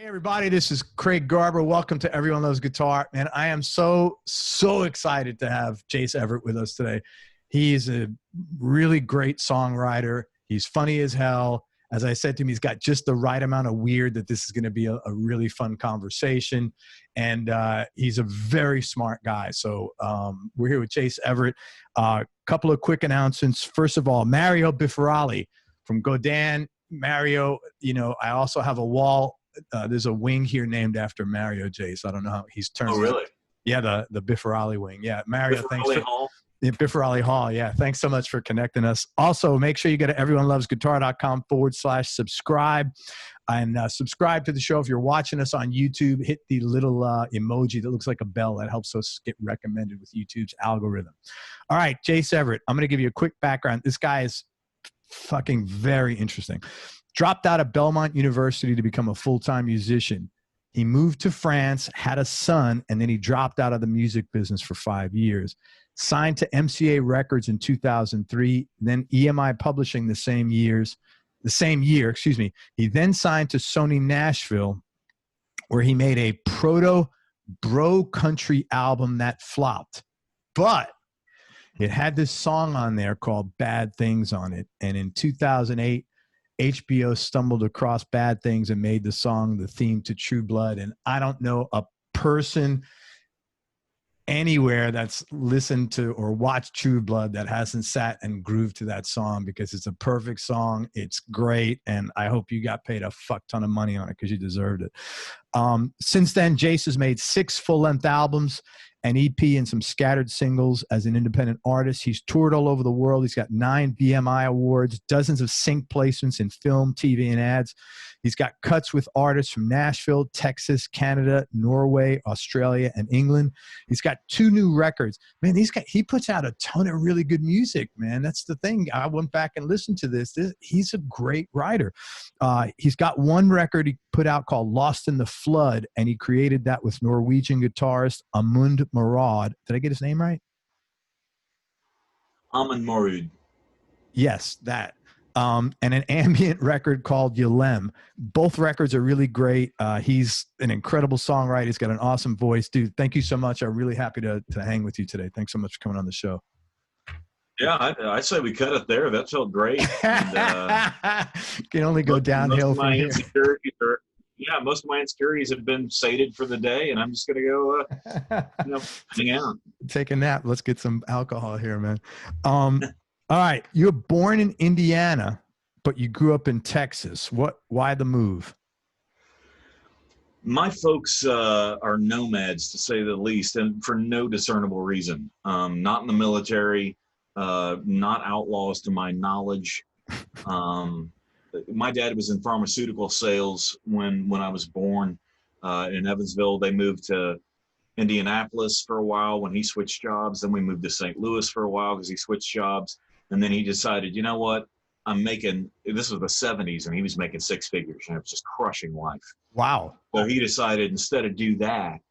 Hey everybody, this is Craig Garber. Welcome to Everyone Loves Guitar. Man, I am so excited to have Jace Everett with us today. He's a really great songwriter. He's funny as hell. As I said to him, he's got just the right amount of weird that this is going to be a really fun conversation. And he's a very smart guy. So we're here with Jace Everett. Couple of quick announcements. First of all, Mario Biffarali from Godin. Mario, you know, I also have a wall. There's a wing here named after Mario, Jace. I don't know how he's turned. Oh, really? Yeah, the Biffarali wing. Yeah, Mario, thanks. Hall. Yeah, Biffarali Hall. Yeah, thanks so much for connecting us. Also, make sure you go to everyonelovesguitar.com/subscribe and subscribe to the show. If you're watching us on YouTube, hit the little emoji that looks like a bell. That helps us get recommended with YouTube's algorithm. All right, Jace Everett. I'm going to give you a quick background. This guy is fucking very interesting. Dropped out of Belmont University to become a full-time musician. He moved to France, had a son, and then he dropped out of the music business for 5 years. Signed to MCA Records in 2003, then EMI Publishing the same year, excuse me. He then signed to Sony Nashville, where he made a proto-bro country album that flopped. But it had this song on there called Bad Things on it. And in 2008, HBO stumbled across Bad Things and made the song the theme to True Blood. And I don't know a person anywhere that's listened to or watched True Blood that hasn't sat and grooved to that song, because it's a perfect song. It's great. And I hope you got paid a fuck ton of money on it because you deserved it. Since then, Jace has made 6 full-length albums, an EP, and some scattered singles as an independent artist. He's toured all over the world. He's got 9 BMI awards, dozens of sync placements in film, TV, and ads. He's got cuts with artists from Nashville, Texas, Canada, Norway, Australia, and England. He's got 2 new records. Man, he puts out a ton of really good music, man. That's the thing. I went back and listened to this. He's a great writer. He's got 1 record he put out called Lost in the Flood, and he created that with Norwegian guitarist Amund Maarud. Did I get his name right? Amund Maarud. Yes, that. And an ambient record called YLEM. Both records are really great. He's an incredible songwriter. He's got an awesome voice. Dude, thank you so much. I'm really happy to hang with you today. Thanks so much for coming on the show. Yeah, I say we cut it there. That felt great. And, can only go downhill from here. Most of my insecurities have been sated for the day, and I'm just going to go hang out. Take a nap. Let's get some alcohol here, man. All right. You were born in Indiana, but you grew up in Texas. Why the move? My folks are nomads, to say the least, and for no discernible reason. Not in the military, not outlaws to my knowledge. My dad was in pharmaceutical sales when I was born in Evansville. They moved to Indianapolis for a while when he switched jobs. Then we moved to St. Louis for a while because he switched jobs. And then he decided, you know what? This was the 70s, and he was making 6 figures, and it was just crushing life. Wow. So he decided, instead of do that,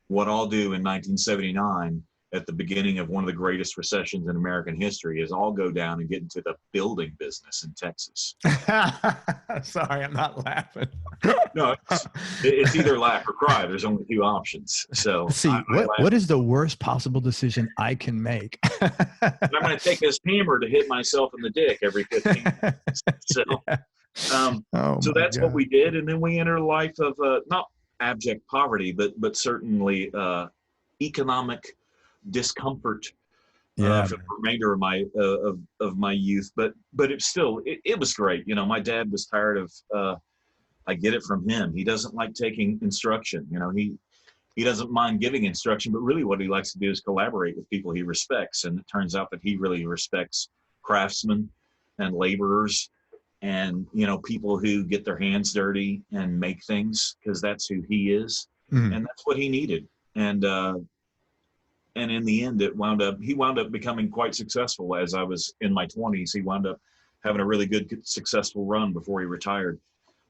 what I'll do in 1979, at the beginning of one of the greatest recessions in American history, is I'll go down and get into the building business in Texas. Sorry, I'm not laughing. No, it's either laugh or cry. There's only 2 options. So see, what is the worst possible decision I can make? I'm going to take this hammer to hit myself in the dick every 15 minutes. So, so that's God. What we did. And then we entered a life of not abject poverty, but certainly economic discomfort for the remainder of my youth, but it was great. You know, my dad was tired of I get it from him. He doesn't like taking instruction. You know, he doesn't mind giving instruction, but really what he likes to do is collaborate with people he respects. And it turns out that he really respects craftsmen and laborers and, you know, people who get their hands dirty and make things, because that's who he is. Mm-hmm. And that's what he needed. And in the end, he wound up becoming quite successful. As I was in my 20s, he wound up having a really good, successful run before he retired.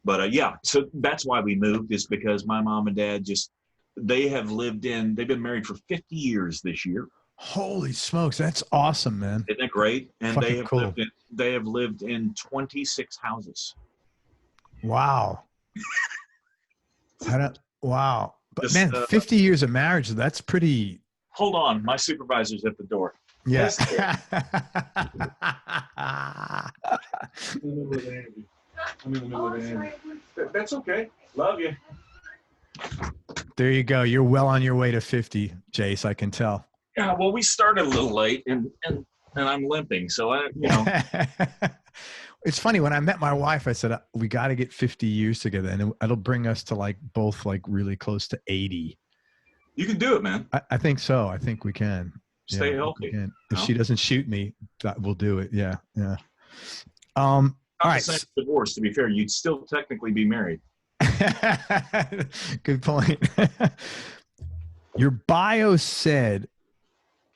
But so that's why we moved, is because my mom and dad they've been married for 50 years this year. Holy smokes, that's awesome, man. Isn't that great? And cool. they have lived in 26 houses. Wow. Wow. But man, 50 years of marriage, that's pretty. Hold on. My supervisor's at the door. Yeah. I'm in the middle of an interview. I'm in the middle of an interview. That's okay. Love you. There you go. You're well on your way to 50, Jace. I can tell. Yeah. Well, we started a little late, and I'm limping, so It's funny, when I met my wife, I said we got to get 50 years together, and it'll bring us to like both like really close to 80. You can do it, man. I think so. I think we can. Stay healthy. If she doesn't shoot me, we'll do it. Yeah. Yeah. All right. Divorce, to be fair, you'd still technically be married. Good point. Your bio said,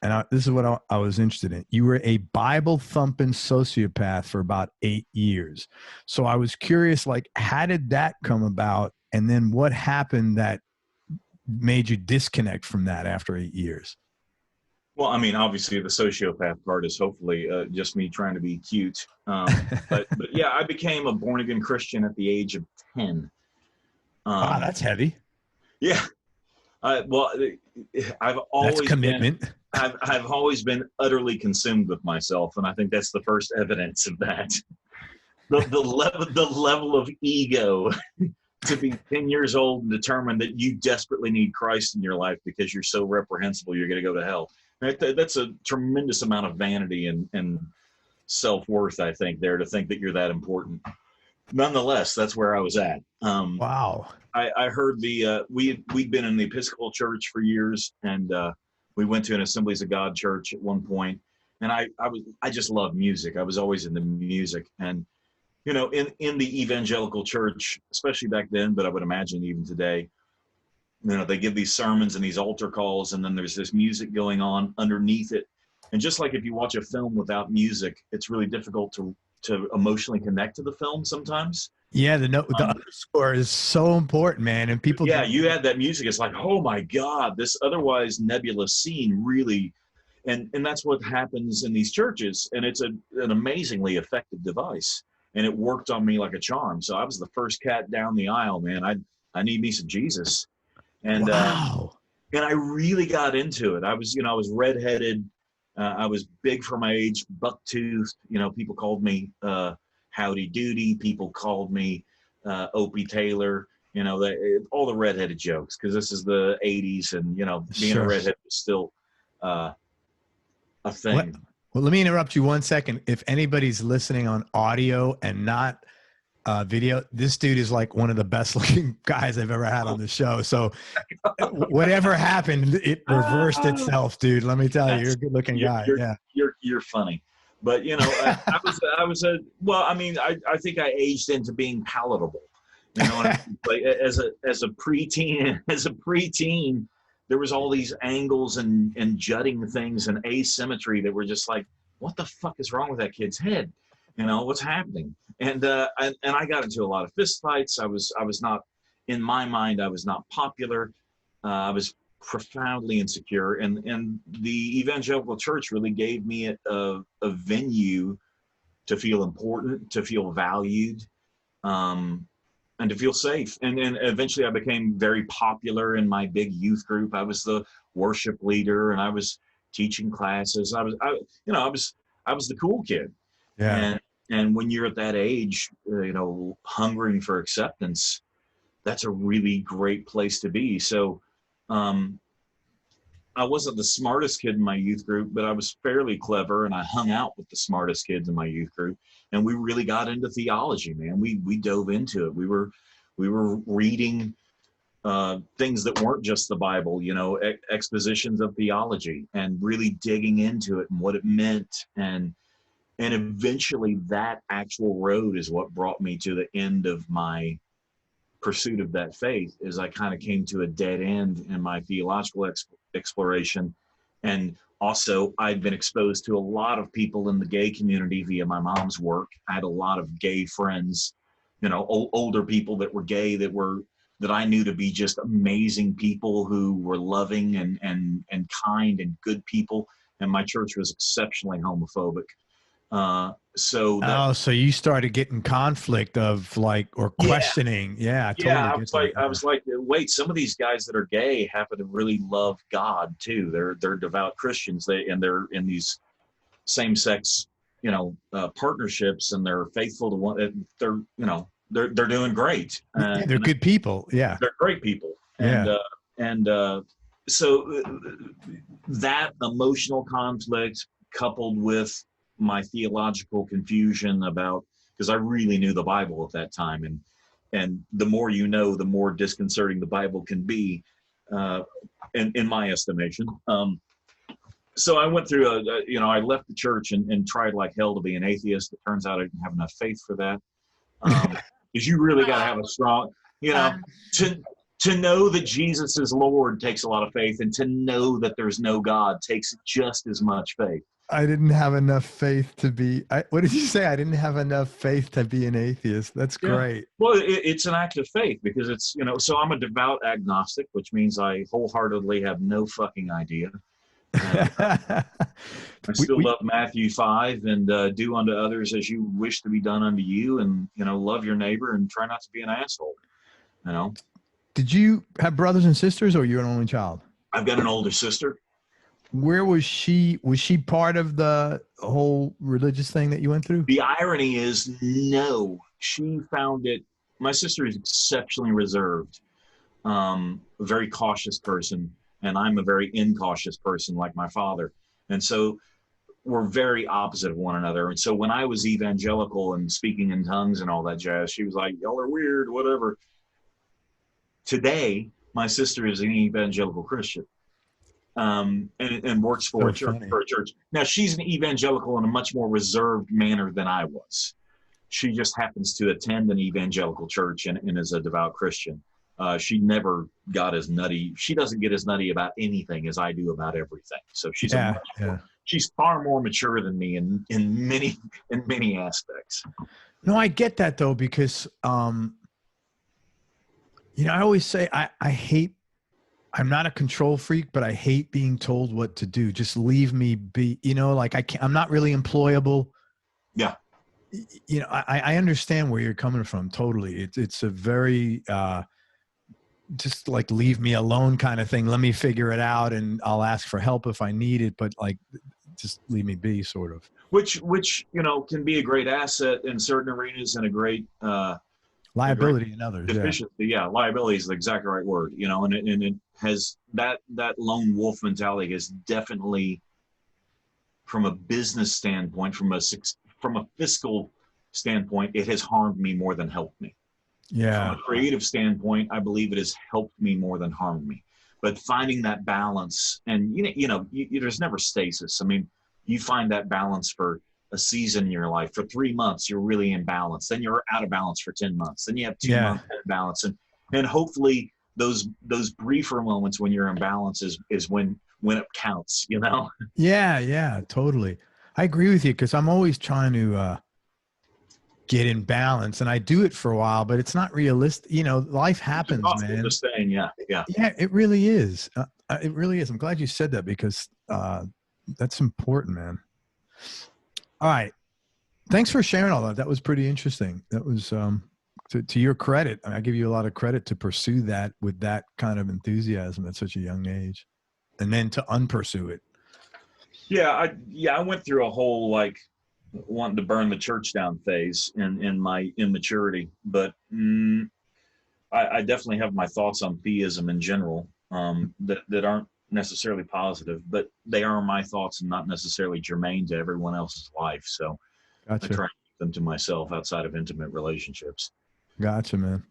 and this is what I was interested in. You were a Bible-thumping sociopath for about 8 years. So I was curious, like, how did that come about? And then what happened that made you disconnect from that after 8 years? Well, I mean, obviously the sociopath part is hopefully just me trying to be cute. But yeah, I became a born-again Christian at the age of 10. Wow, that's heavy. Yeah. Well, I've always that's commitment. I've always been utterly consumed with myself, and I think that's the first evidence of that. The level of ego to be 10 years old and determined that you desperately need Christ in your life because you're so reprehensible you're going to go to hell. That's a tremendous amount of vanity and self-worth, I think, there, to think that you're that important. Nonetheless, that's where I was at. Wow. I heard we'd been in the Episcopal Church for years, and we went to an Assemblies of God church at one point, and I just loved music. I was always into music, and you know, in the evangelical church, especially back then, but I would imagine even today, you know, they give these sermons and these altar calls, and then there's this music going on underneath it. And just like if you watch a film without music, it's really difficult to emotionally connect to the film sometimes. Yeah, the underscore is so important, man. And people, yeah, you add that music, it's like, oh my God, this otherwise nebulous scene really, and that's what happens in these churches, and it's an amazingly effective device, and it worked on me like a charm. So I was the first cat down the aisle, man. I need me some Jesus, and wow. And I really got into it. I was redheaded. I was big for my age, buck-toothed. You know, people called me Howdy Doody. People called me Opie Taylor. You know, all the redheaded jokes, because this is the 80s, and, you know, being a redhead was still a thing. What? Well, let me interrupt you 1 second. If anybody's listening on audio and not video, this dude is like one of the best looking guys I've ever had on the show. So whatever happened, it reversed itself, dude. Let me tell you, you're a good looking guy. You're funny. But, you know, well, I mean, I think I aged into being palatable. You know, like as a preteen, there was all these angles and jutting things and asymmetry that were just like, what the fuck is wrong with that kid's head? You know, what's happening? And I got into a lot of fist fights. I was not, in my mind, I was not popular. I was profoundly insecure, and the evangelical church really gave me a venue to feel important, to feel valued, and to feel safe. And eventually I became very popular in my big youth group. I was the worship leader, and I was teaching classes. I was the cool kid. Yeah. And when you're at that age, you know, hungering for acceptance, that's a really great place to be. So, I wasn't the smartest kid in my youth group, but I was fairly clever, and I hung out with the smartest kids in my youth group, and we really got into theology, man. We dove into it. We were reading things that weren't just the Bible, you know, expositions of theology, and really digging into it and what it meant. And eventually that actual road is what brought me to the end of my pursuit of that faith, is I kind of came to a dead end in my theological exploration. And also I'd been exposed to a lot of people in the gay community via my mom's work. I had a lot of gay friends, you know, older people that were gay, that I knew to be just amazing people who were loving and kind and good people. And my church was exceptionally homophobic. So you started getting conflict of like, or questioning. Yeah, I totally get that. I was like, wait, some of these guys that are gay happen to really love God too. They're devout Christians. They're in these same-sex, partnerships, and they're faithful to one. They're doing great. They're good people. Yeah, they're great people. So that emotional conflict coupled with my theological confusion about, because I really knew the Bible at that time, and the more you know, the more disconcerting the Bible can be, in my estimation. So I went through I left the church and tried like hell to be an atheist. It turns out I didn't have enough faith for that. Because you really got to have a strong, to know that Jesus is Lord takes a lot of faith, and to know that there's no God takes just as much faith. I didn't have enough faith to be, what did you say? I didn't have enough faith to be an atheist. That's great. Well, it's an act of faith because it's, so I'm a devout agnostic, which means I wholeheartedly have no fucking idea. I still love Matthew 5 and do unto others as you wish to be done unto you, and love your neighbor and try not to be an asshole. Did you have brothers and sisters, or you're an only child? I've got an older sister. Where was she? Was she part of the whole religious thing that you went through? The irony is, no. She found it. My sister is exceptionally reserved, a very cautious person. And I'm a very incautious person like my father. And so we're very opposite of one another. And so when I was evangelical and speaking in tongues and all that jazz, she was like, y'all are weird, whatever. Today, my sister is an evangelical Christian, and works for a church. Now, she's an evangelical in a much more reserved manner than I was. She just happens to attend an evangelical church and is a devout Christian. She never got as nutty. She doesn't get as nutty about anything as I do about everything. So she's she's far more mature than me in many aspects. No, I get that though, because I always say I hate. I'm not a control freak, but I hate being told what to do. Just leave me be. I'm not really employable. Yeah. I understand where you're coming from. Totally. It's a very just like leave me alone kind of thing. Let me figure it out and I'll ask for help if I need it, but like just leave me be, sort of. Which can be a great asset in certain arenas and a great liability in others. Deficiency. Yeah, liability is the exact right word. And it has that lone wolf mentality has definitely, from a business standpoint, from a fiscal standpoint, it has harmed me more than helped me. Yeah. From a creative standpoint, I believe it has helped me more than harmed me. But finding that balance, and there's never stasis. I mean, you find that balance for a season in your life. For 3 months, you're really in balance. Then you're out of balance for 10 months. Then you have 2 months of balance, and hopefully those briefer moments when you're in balance is when it counts. Yeah, totally. I agree with you, because I'm always trying to get in balance, and I do it for a while, but it's not realistic. Life happens, man. Yeah, it really is. It really is. I'm glad you said that, because that's important, man. All right, thanks for sharing all that. That was pretty interesting. That was to your credit. I give you a lot of credit to pursue that with that kind of enthusiasm at such a young age, and then to unpursue it. I went through a whole wanting to burn the church down phase in my immaturity, but I definitely have my thoughts on theism in general that aren't necessarily positive, but they are my thoughts and not necessarily germane to everyone else's life. So gotcha. I try to keep them to myself outside of intimate relationships. Gotcha, man.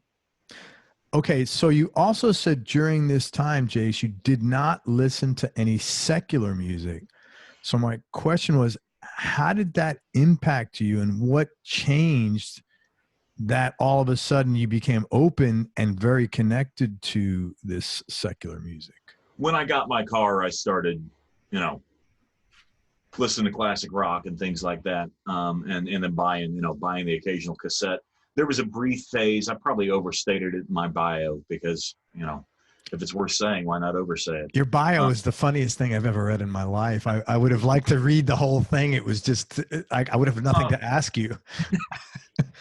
Okay, so you also said during this time, Jace, you did not listen to any secular music. So my question was, how did that impact you, and what changed that all of a sudden you became open and very connected to this secular music? When I got my car, I started, listening to classic rock and things like that, and then buying the occasional cassette. There was a brief phase. I probably overstated it in my bio because, if it's worth saying, why not oversay it? Your bio is the funniest thing I've ever read in my life. I would have liked to read the whole thing. It was just, I would have nothing to ask you.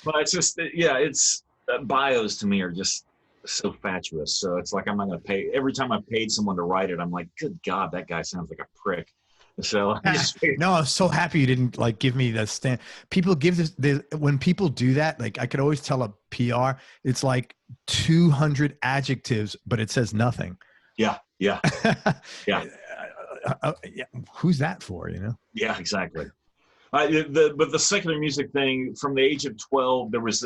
But it's just, yeah, it's bios to me are just so fatuous. So it's like, I'm not going to pay. Every time I paid someone to write it, I'm like, good God, that guy sounds like a prick. So no, I was so happy you didn't like give me the stand. People give this, when people do that, like I could always tell a PR, it's like 200 adjectives, but it says nothing. Yeah. Yeah. Yeah. Yeah. Who's that for, you know? Yeah, exactly. But the secular music thing, from the age of 12, there was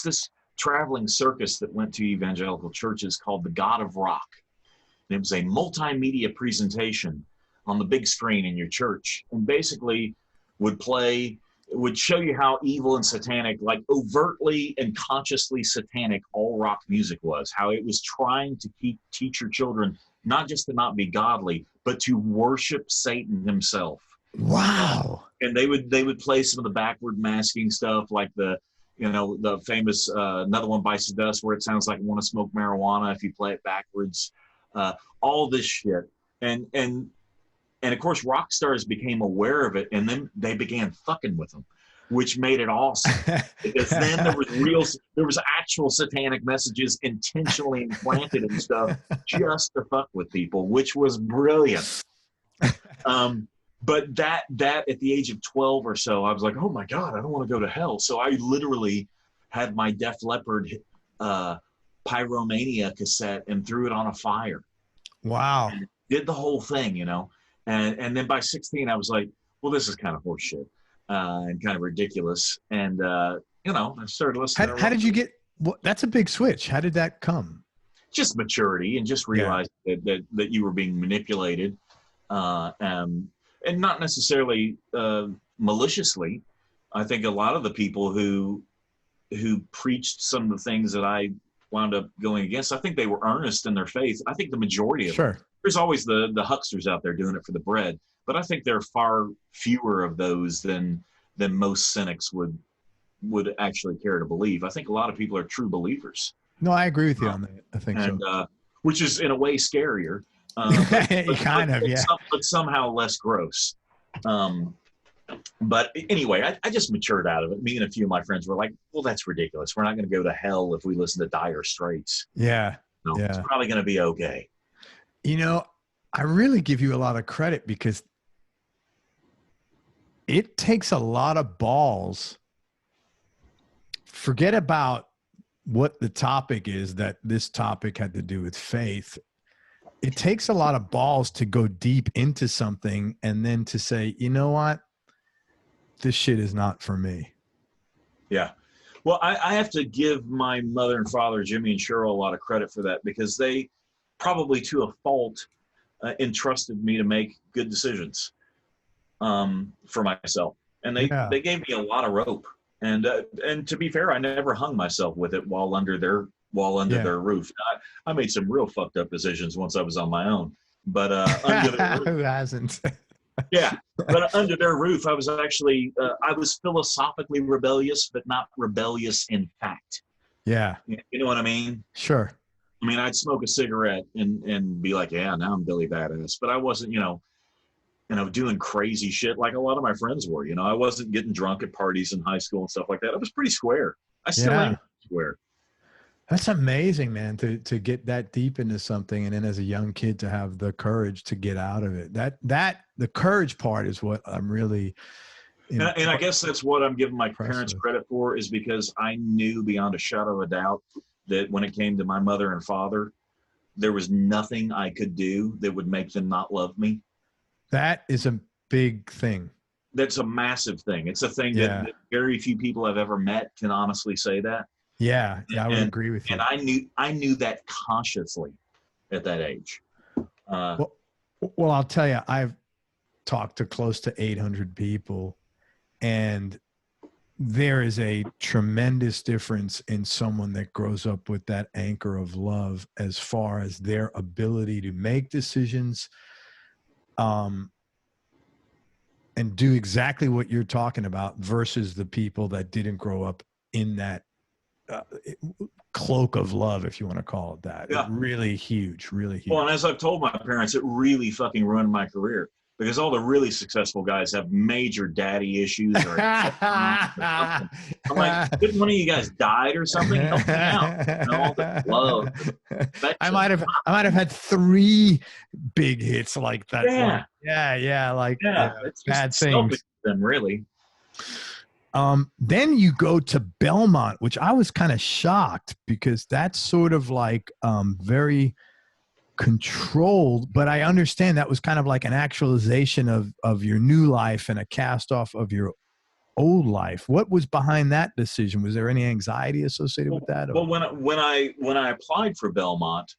this traveling circus that went to evangelical churches called the God of Rock. And it was a multimedia presentation on the big screen in your church, and basically would show you how evil and satanic, like overtly and consciously satanic, all rock music was, how it was trying to teach your children not just to not be godly, but to worship Satan himself. Wow. And they would play some of the backward masking stuff, like the famous Another One Bites the Dust, where it sounds like I want to smoke marijuana if you play it backwards. All this shit. And of course, rock stars became aware of it, and then they began fucking with them, which made it awesome. Because then there was actual satanic messages intentionally implanted and stuff just to fuck with people, which was brilliant. But that at the age of 12 or so, I was like, oh my God, I don't want to go to hell. So I literally had my Def Leppard Pyromania cassette and threw it on a fire. Wow. And did the whole thing, you know. And then by 16, I was like, well, this is kind of horseshit and kind of ridiculous. And, I started listening. How did you get, that's a big switch. How did that come? Just maturity, and just realized that you were being manipulated, and not necessarily maliciously. I think a lot of the people who preached some of the things that I wound up going against, I think they were earnest in their faith. I think the majority of them. There's always the hucksters out there doing it for the bread, but I think there are far fewer of those than most cynics would actually care to believe. I think a lot of people are true believers. No, I agree with you on that. I think so. Which is in a way scarier, but somehow less gross. But anyway, I just matured out of it. Me and a few of my friends were like, well, that's ridiculous. We're not going to go to hell if we listen to Dire Straits. Yeah. No, it's probably going to be okay. You know, I really give you a lot of credit, because it takes a lot of balls. Forget about what the topic is, that this topic had to do with faith. It takes a lot of balls to go deep into something and then to say, you know what? This shit is not for me. Yeah. Well, I have to give my mother and father, Jimmy and Cheryl, a lot of credit for that, because they probably to a fault entrusted me to make good decisions for myself. And they gave me a lot of rope. And to be fair, I never hung myself with it while under their roof. I made some real fucked up decisions once I was on my own. But under their roof, who hasn't? Yeah, but under their roof, I was actually I was philosophically rebellious, but not rebellious in fact. Yeah, you know what I mean? Sure. I mean, I'd smoke a cigarette and be like, yeah, now I'm Billy Badass. But I wasn't, doing crazy shit like a lot of my friends were. I wasn't getting drunk at parties in high school and stuff like that. I was pretty square. I still am square. That's amazing, man, to get that deep into something, and then as a young kid to have the courage to get out of it. The courage part is what I'm really. And I guess that's what I'm giving my parents credit for, is because I knew beyond a shadow of a doubt that when it came to my mother and father, there was nothing I could do that would make them not love me. That is a big thing. That's a massive thing. It's a thing that very few people I've ever met can honestly say that. Yeah, I would agree with you. And I knew that consciously at that age. Well, I'll tell you, I've talked to close to 800 people, and there is a tremendous difference in someone that grows up with that anchor of love as far as their ability to make decisions and do exactly what you're talking about versus the people that didn't grow up in that cloak of love, if you want to call it that. Yeah. Really huge, really huge. Well, and as I've told my parents, it really fucking ruined my career because all the really successful guys have major daddy issues. Or I'm like, couldn't one of you guys died or something? Help me out. And all the love. I might have had 3 big hits like that. Yeah. It's bad things. Them really. Then you go to Belmont, which I was kind of shocked because that's sort of like very controlled, but I understand that was kind of like an actualization of your new life and a cast off of your old life. What was behind that decision? Was there any anxiety associated with that? Well, when I applied for Belmont,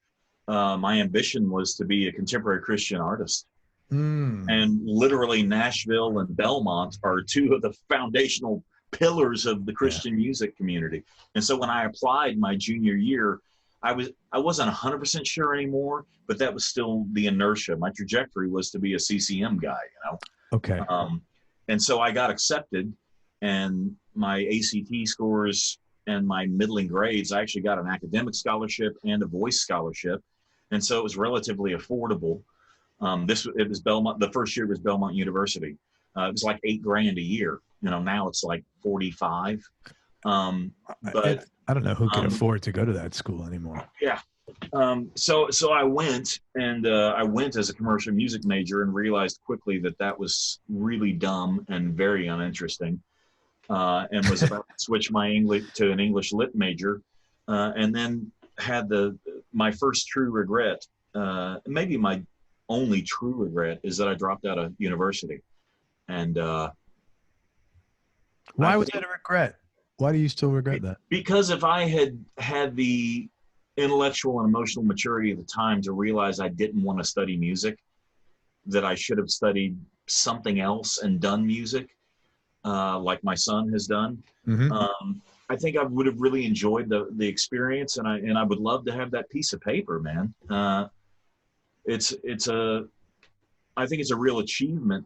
my ambition was to be a contemporary Christian artist. And literally Nashville and Belmont are 2 of the foundational pillars of the Christian music community. And so when I applied my junior year, I wasn't 100% sure anymore, but that was still the inertia. My trajectory was to be a CCM guy, Okay. And so I got accepted, and my ACT scores and my middling grades, I actually got an academic scholarship and a voice scholarship. And so it was relatively affordable. It was Belmont. The first year was Belmont University. It was like $8,000 a year. Now it's like 45. But I don't know who can afford to go to that school anymore. Yeah. So I went, and I went as a commercial music major and realized quickly that was really dumb and very uninteresting, and was about to switch my English to an English lit major, and then had my first true regret, maybe my only true regret, is that I dropped out of university. And why was that a regret? Why do you still regret that? Because if I had had the intellectual and emotional maturity at the time to realize I didn't want to study music, that I should have studied something else and done music, like my son has done. I think I would have really enjoyed the experience, and I would love to have that piece of paper, man. I think it's a real achievement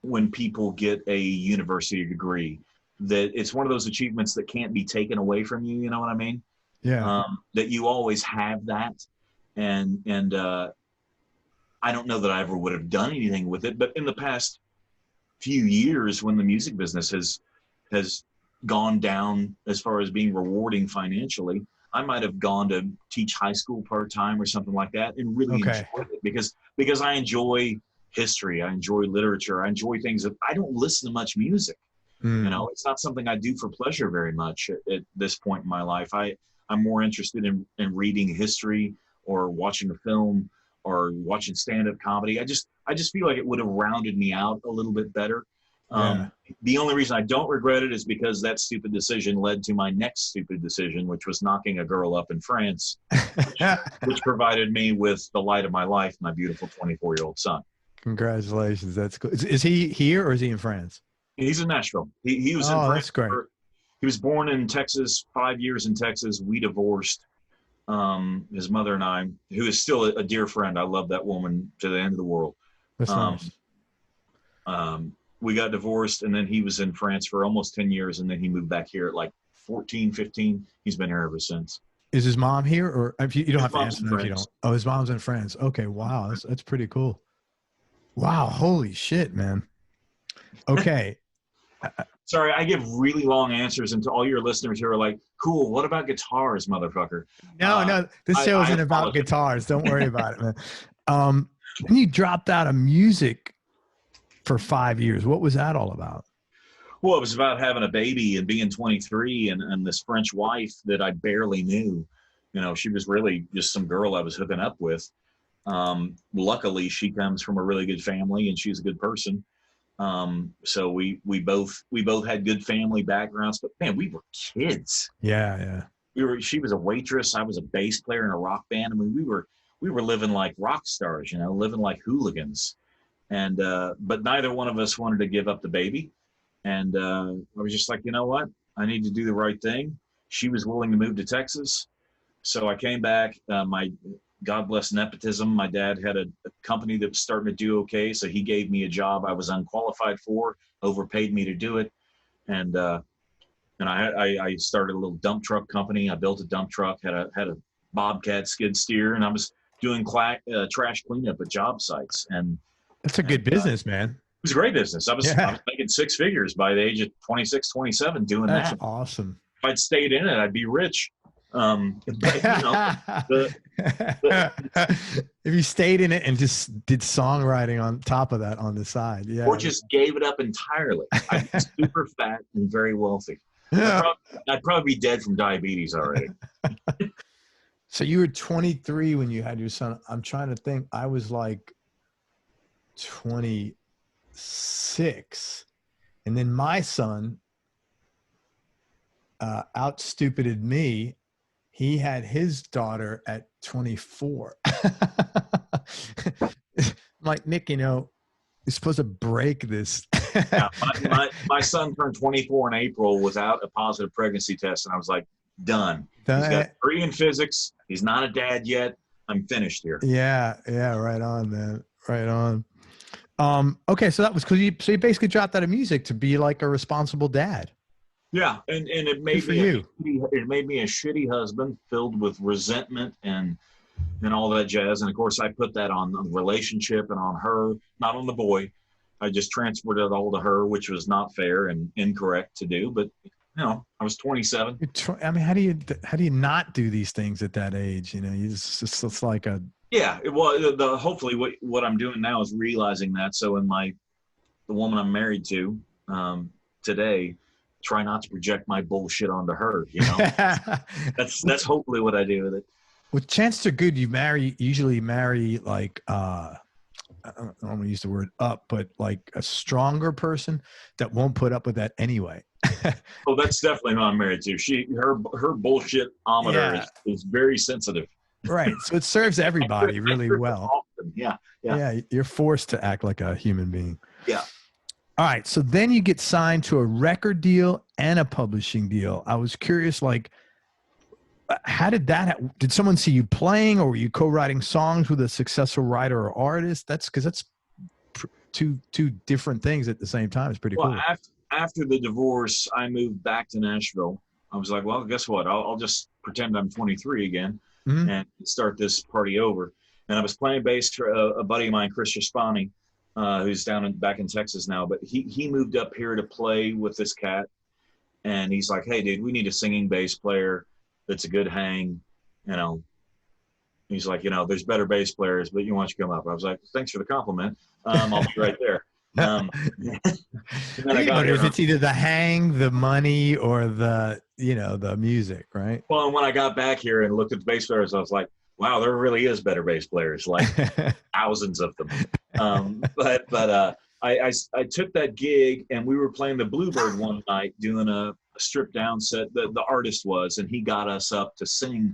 when people get a university degree. That it's one of those achievements that can't be taken away from you. You know what I mean? Yeah. That you always have that, and I don't know that I ever would have done anything with it. But in the past few years, when the music business has gone down as far as being rewarding financially, I might have gone to teach high school part-time or something like that and really enjoyed it because I enjoy history. I enjoy literature. I enjoy things that I don't listen to much music. It's not something I do for pleasure very much at this point in my life. I'm more interested in reading history or watching a film or watching stand-up comedy. I just feel like it would have rounded me out a little bit better. The only reason I don't regret it is because that stupid decision led to my next stupid decision, which was knocking a girl up in France, which provided me with the light of my life, my beautiful 24-year-old son. Congratulations. That's cool. Is he here or is he in France? He's in Nashville. He was in France. That's great. He was born in Texas, 5 years in Texas. We divorced. His mother and I, who is still a dear friend. I love that woman to the end of the world. That's nice. We got divorced, and then he was in France for almost 10 years, and then he moved back here at like 14, 15. He's been here ever since. Is his mom here? Or if you don't have to answer that if you don't. Oh, his mom's in France. Okay, wow. That's pretty cool. Wow, holy shit, man. Okay. Sorry, I give really long answers, and to all your listeners who are like, cool, what about guitars, motherfucker? No, this show isn't about guitars. Don't worry about it, man. Then you dropped out of music for 5 years. What was that all about? Well, it was about having a baby and being 23 and this French wife that I barely knew. She was really just some girl I was hooking up with. Luckily, she comes from a really good family, and she's a good person. So we both had good family backgrounds, but man, we were kids. Yeah. She was a waitress. I was a bass player in a rock band. I mean, we were living like rock stars, living like hooligans. And, but neither one of us wanted to give up the baby. And, I was just like, you know what? I need to do the right thing. She was willing to move to Texas. So I came back, God bless nepotism. My dad had a company that was starting to do okay, so he gave me a job I was unqualified for, overpaid me to do it, and And I started a little dump truck company. I built a dump truck, had a Bobcat skid steer, and I was doing trash cleanup at job sites. And that's a good business, man. It was a great business. I was making six figures by the age of 26, 27 doing that. That's awesome. If I'd stayed in it, I'd be rich. But, if you stayed in it and just did songwriting on top of that on the side, or just gave it up entirely. I'm super fat and very wealthy. I'd probably be dead from diabetes already. So you were 23 when you had your son. I'm trying to think. I was like 26, and then my son out-stupided me. He had his daughter at 24. I'm like, Nick, you're supposed to break this. Yeah, my son turned 24 in April without a positive pregnancy test, and I was like, done. He's got 3 in physics. He's not a dad yet. I'm finished here. Yeah, right on, man. Right on. Okay, so that was because you basically dropped out of music to be like a responsible dad. Yeah, and it made me it made me a shitty husband filled with resentment and all that jazz. And of course, I put that on the relationship and on her, not on the boy. I just transferred it all to her, which was not fair and incorrect to do. But I was 27. I mean, how do you not do these things at that age? It's like a hopefully what I'm doing now is realizing that. So in the woman I'm married to today, try not to project my bullshit onto her. That's hopefully what I do with it. Well, chances are good you usually marry like I don't want to use the word up, but like a stronger person that won't put up with that anyway. Oh, that's definitely who I'm married to. Her bullshit-ometer is very sensitive. Right. So it serves everybody really well. Yeah. You're forced to act like a human being. Yeah. All right. So then you get signed to a record deal and a publishing deal. I was curious, like, how did that did someone see you playing, or were you co-writing songs with a successful writer or artist? That's two different things at the same time. It's pretty cool. After the divorce, I moved back to Nashville. I was like, well, guess what? I'll just pretend I'm 23 again and start this party over. And I was playing bass for a buddy of mine, Chris Respani, who's back in Texas now. But he moved up here to play with this cat. And he's like, hey, dude, we need a singing bass player that's a good hang. He's like, there's better bass players, but why don't you come up? I was like, thanks for the compliment. I'll be right there. It's either the hang, the money, or the music, right? Well, and when I got back here and looked at the bass players, I was like, wow, there really is better bass players, like thousands of them. But I took that gig, and we were playing the Bluebird one night, doing a stripped down set. The artist was, and he got us up to sing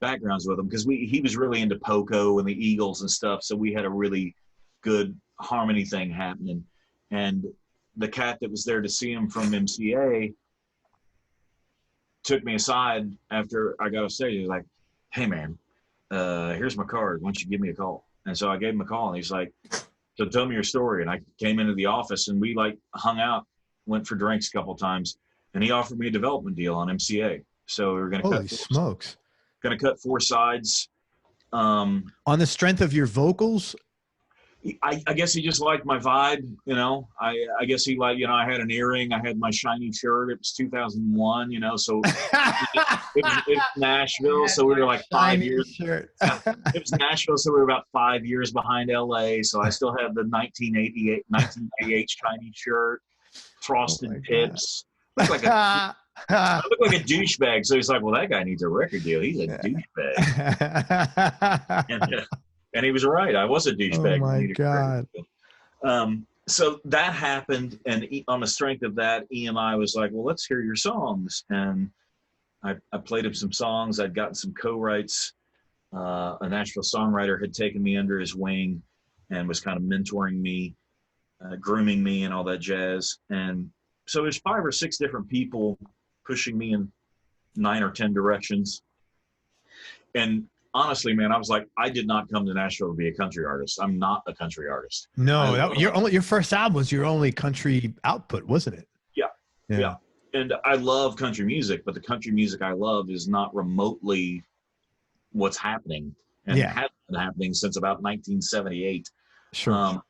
backgrounds with him because he was really into Poco and the Eagles and stuff. So we had a really good harmony thing happening. And the cat that was there to see him from MCA took me aside after I got off stage. He was like, hey man, here's my card. Why don't you give me a call? And so I gave him a call, and he's like, so tell me your story. And I came into the office, and we hung out, went for drinks a couple times, and he offered me a development deal on MCA. So we were going to cut 4 sides. On the strength of your vocals? I guess he just liked my vibe, I guess he liked, I had an earring, I had my shiny shirt. It was 2001, so it was Nashville. So we were like 5 years. It was Nashville. So we were about 5 years behind LA. So I still have the 1988 shiny shirt, frosted tips. I look like a douchebag. So he's like, well, that guy needs a record deal. He's a douchebag. And he was right. I was a douchebag. Oh my God. So that happened, and on the strength of that, EMI was like, well, let's hear your songs. And I played him some songs. I'd gotten some co-writes. A Nashville songwriter had taken me under his wing and was kind of mentoring me, grooming me and all that jazz. And so there's 5 or 6 different people pushing me in 9 or 10 directions. And honestly, man, I was like, I did not come to Nashville to be a country artist. I'm not a country artist. No, your first album was your only country output, wasn't it? Yeah. and I love country music, but the country music I love is not remotely what's happening, and hasn't been happening since about 1978. Sure.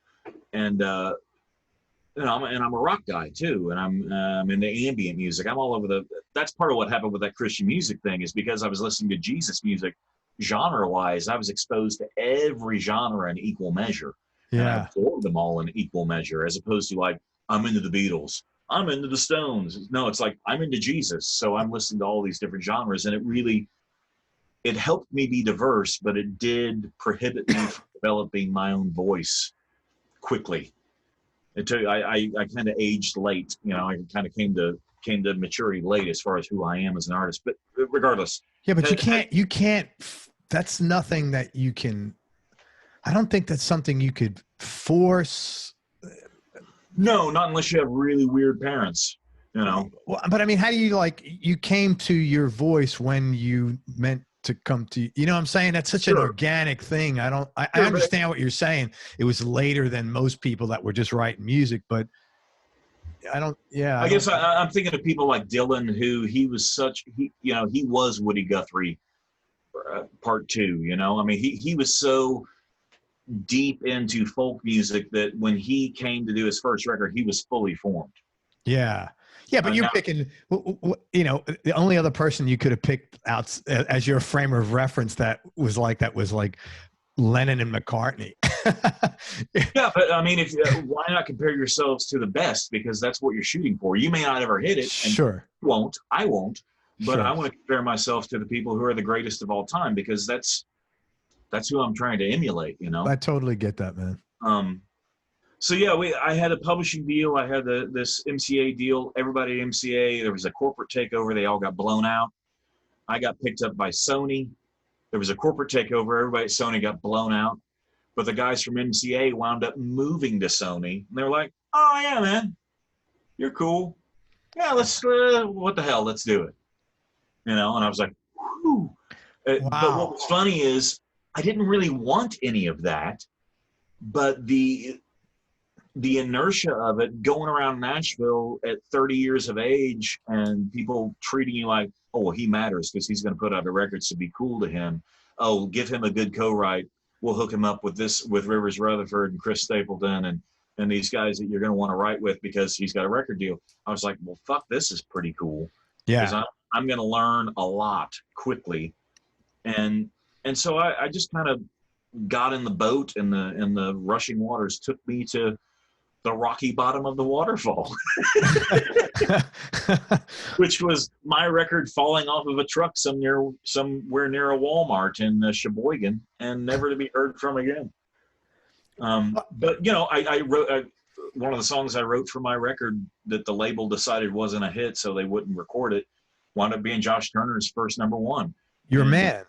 And I'm a rock guy too, and I'm into ambient music. I'm all over that's part of what happened with that Christian music thing, is because I was listening to Jesus music genre-wise. I was exposed to every genre in equal measure. And I absorbed them all in equal measure, as opposed to like, I'm into the Beatles, I'm into the Stones. No, it's like, I'm into Jesus, so I'm listening to all these different genres, and it helped me be diverse, but it did prohibit me from developing my own voice quickly. I kind of aged late. I kind of came to maturity late as far as who I am as an artist. But regardless. Yeah, but you can't. That's nothing that you can. I don't think that's something you could force. No, not unless you have really weird parents. Well, but I mean, how do you came to your voice when you meant to come to, what I'm saying? That's such an organic thing. I understand what you're saying. It was later than most people that were just writing music, but I guess I'm thinking of people like Dylan, who he was Woody Guthrie part two, I mean, he was so deep into folk music that when he came to do his first record, he was fully formed. Yeah. Yeah, but you're picking, the only other person you could have picked out as your frame of reference that was like Lennon and McCartney. Yeah, but I mean, why not compare yourselves to the best? Because that's what you're shooting for. You may not ever hit it. Sure. I won't. But I want to compare myself to the people who are the greatest of all time, because that's who I'm trying to emulate, I totally get that, man. So yeah, I had a publishing deal. I had this MCA deal. Everybody at MCA, there was a corporate takeover. They all got blown out. I got picked up by Sony. There was a corporate takeover. Everybody at Sony got blown out. But the guys from MCA wound up moving to Sony. And they were like, oh yeah, man, you're cool. Yeah, let's, what the hell, let's do it. And I was like, whew. Wow. But what was funny is I didn't really want any of that, but the inertia of it, going around Nashville at 30 years of age and people treating you like, oh, well, he matters because he's going to put out a record, so be cool to him. Oh, give him a good co-write. We'll hook him up with Rivers Rutherford and Chris Stapleton and these guys that you're going to want to write with because he's got a record deal. I was like, well, fuck, this is pretty cool. Yeah. Because I'm going to learn a lot quickly. And so I just kind of got in the boat, and the rushing waters took me to the rocky bottom of the waterfall, which was my record falling off of a truck somewhere near a Walmart in Sheboygan, and never to be heard from again. But I wrote one of the songs I wrote for my record that the label decided wasn't a hit, so they wouldn't record it, wound up being Josh Turner's first #1. You're a man.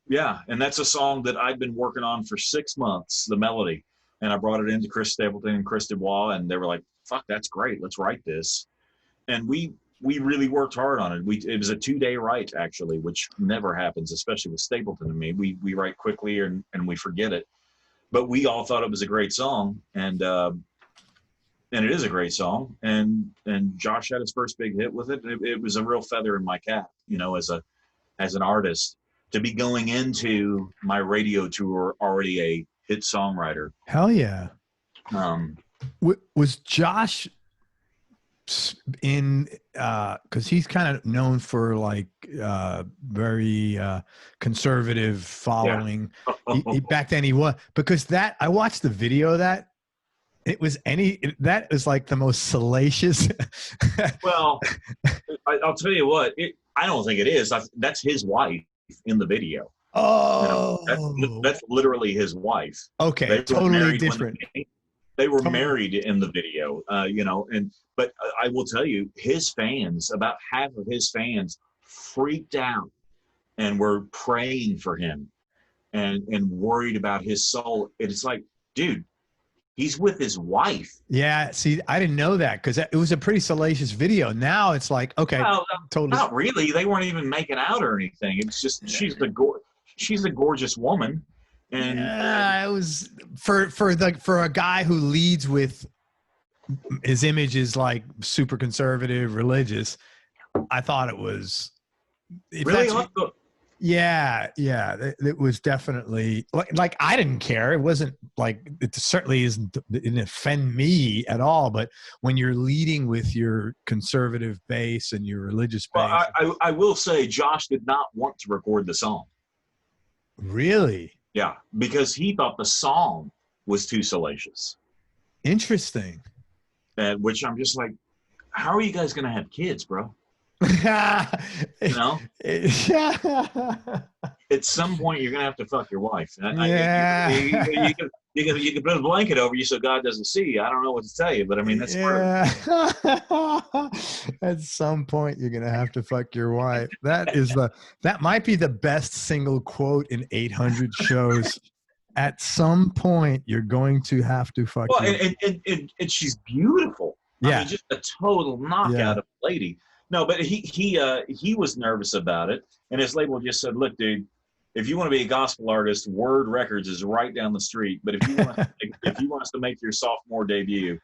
Yeah, and that's a song that I'd been working on for 6 months, the melody. And I brought it into Chris Stapleton and Chris Dubois, and they were like, fuck, that's great. Let's write this. And we really worked hard on it. It was a 2-day write, actually, which never happens, especially with Stapleton and me. We write quickly and we forget it. But we all thought it was a great song, and it is a great song. And Josh had his first big hit with it. It was a real feather in my cap, as an artist, to be going into my radio tour already a hit songwriter. Hell yeah. Was Josh in because he's kind of known for like very conservative following. Yeah. Back then he was, because that I watched the video of that. That was like the most salacious. Well, I'll tell you what, I don't think it is. That's his wife in the video. Oh, that's literally his wife. Okay, totally different. They were married in the video, but I will tell you, his fans, about half of his fans, freaked out and were praying for him and worried about his soul. It's like, dude, he's with his wife. Yeah, see, I didn't know that because it was a pretty salacious video. Now it's like, okay, totally. Not really. They weren't even making out or anything. It's just she's a gorgeous woman. And it was for a guy who leads with his image is like super conservative, religious. I thought it was really. Yeah. It was definitely like I didn't care. It wasn't like it certainly isn't. It didn't offend me at all. But when you're leading with your conservative base and your religious base, well, I will say Josh did not want to record the song. Really? Yeah, because he thought the song was too salacious. Interesting. And which I'm just like, how are you guys gonna have kids, bro? You know, at some point you're gonna have to fuck your wife. Yeah. You can put a blanket over you so God doesn't see you. I don't know what to tell you, but I mean that's At some point you're gonna have to fuck your wife. That might be the best single quote in 800 shows. At some point you're going to have to fuck your wife. And she's beautiful. Yeah. I mean, just a total knockout of a lady. No, but he was nervous about it, and his label just said, "Look, dude, if you want to be a gospel artist, Word Records is right down the street. But if you want us to make your sophomore debut,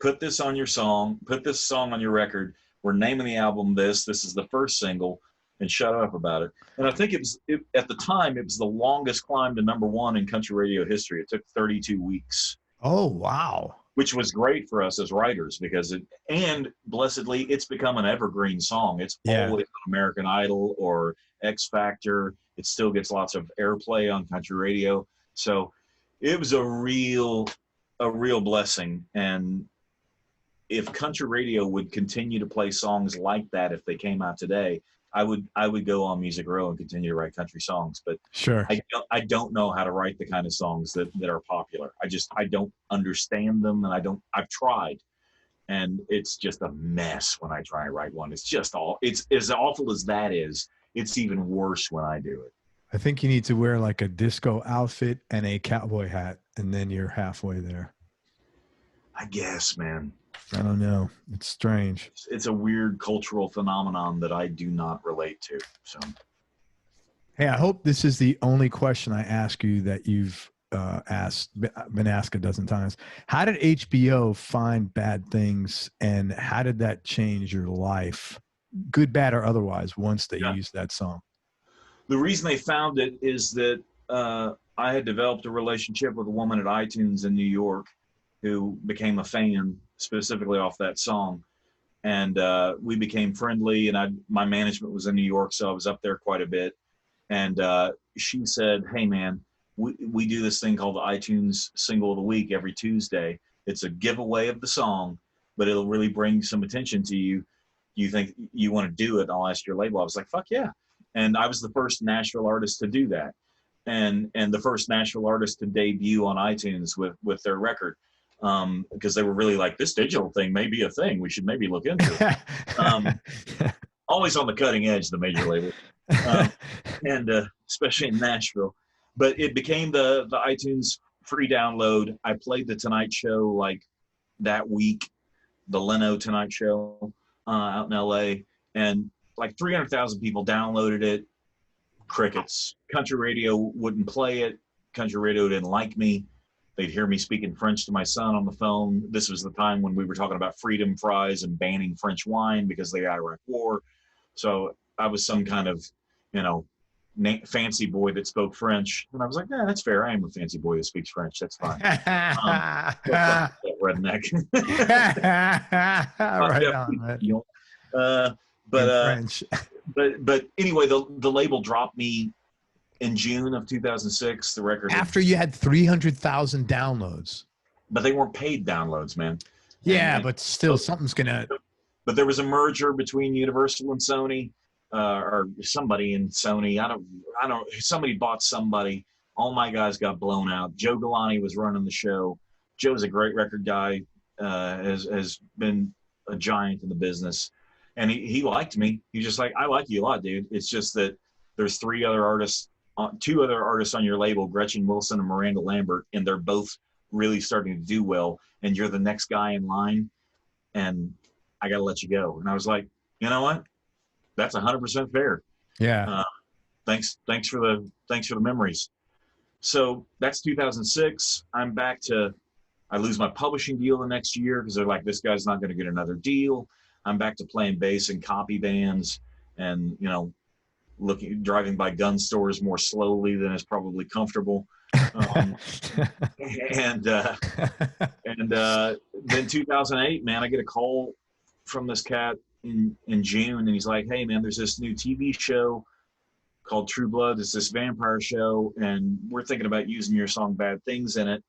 put this on your song, put this song on your record. We're naming the album this. This is the first single, and shut up about it." And I think at the time it was the longest climb to #1 in country radio history. It took 32 weeks. Oh wow. Which was great for us as writers because and blessedly, it's become an evergreen song. It's always on American Idol or X Factor. It still gets lots of airplay on country radio. So it was a real blessing. And if country radio would continue to play songs like that, if they came out today, I would go on Music Row and continue to write country songs. But sure, I don't know how to write the kind of songs that are popular. I don't understand them, and I've tried, and it's just a mess when I try and write one. It's as awful as that is. It's even worse when I do it. I think you need to wear like a disco outfit and a cowboy hat, and then you're halfway there. I guess, man. I don't know. It's strange. It's a weird cultural phenomenon that I do not relate to. So, hey, I hope this is the only question I ask you that you've been asked a dozen times. How did HBO find Bad Things, and how did that change your life, good, bad, or otherwise, once they used that song? The reason they found it is that I had developed a relationship with a woman at iTunes in New York who became a fan specifically off that song. And we became friendly, and my management was in New York, so I was up there quite a bit. And she said, "Hey man, we do this thing called the iTunes Single of the Week every Tuesday. It's a giveaway of the song, but it'll really bring some attention to you. You think you want to do it? I'll ask your label." I was like, "Fuck yeah." And I was the first Nashville artist to do that. And the first Nashville artist to debut on iTunes with their record. Because they were really like, this digital thing may be a thing we should maybe look into. Always on the cutting edge, the major label, and especially in Nashville. But it became the iTunes free download. I played the Tonight Show like that week, the Leno Tonight Show out in LA, and like 300,000 people downloaded it. Crickets. Country radio wouldn't play it. Country radio didn't like me. They'd hear me speaking French to my son on the phone. This was the time when we were talking about freedom fries and banning French wine because of the Iraq War. So I was some kind of, fancy boy that spoke French. And I was like, yeah, that's fair. I am a fancy boy that speaks French. That's fine. Redneck. Right on, but anyway, the label dropped me in June of 2006, the record. After you had 300,000 downloads. But they weren't paid downloads, man. Yeah, but still something's going to. But there was a merger between Universal and Sony, or somebody in Sony. I don't, somebody bought somebody. All my guys got blown out. Joe Galani was running the show. Joe's a great record guy, has been a giant in the business. And he liked me. He's just like, I like you a lot, dude. It's just that there's two other artists on your label, Gretchen Wilson and Miranda Lambert, and they're both really starting to do well, and you're the next guy in line, and I got to let you go. And I was like, you know what? That's 100% fair. Yeah. Thanks for the memories. So that's 2006. I'm back to, I lose my publishing deal the next year because they're like, this guy's not going to get another deal. I'm back to playing bass in copy bands and, you know, driving by gun stores more slowly than is probably comfortable. And then 2008, man, I get a call from this cat in June, and he's like, hey man, there's this new TV show called True Blood. It's this vampire show, and we're thinking about using your song Bad Things in it.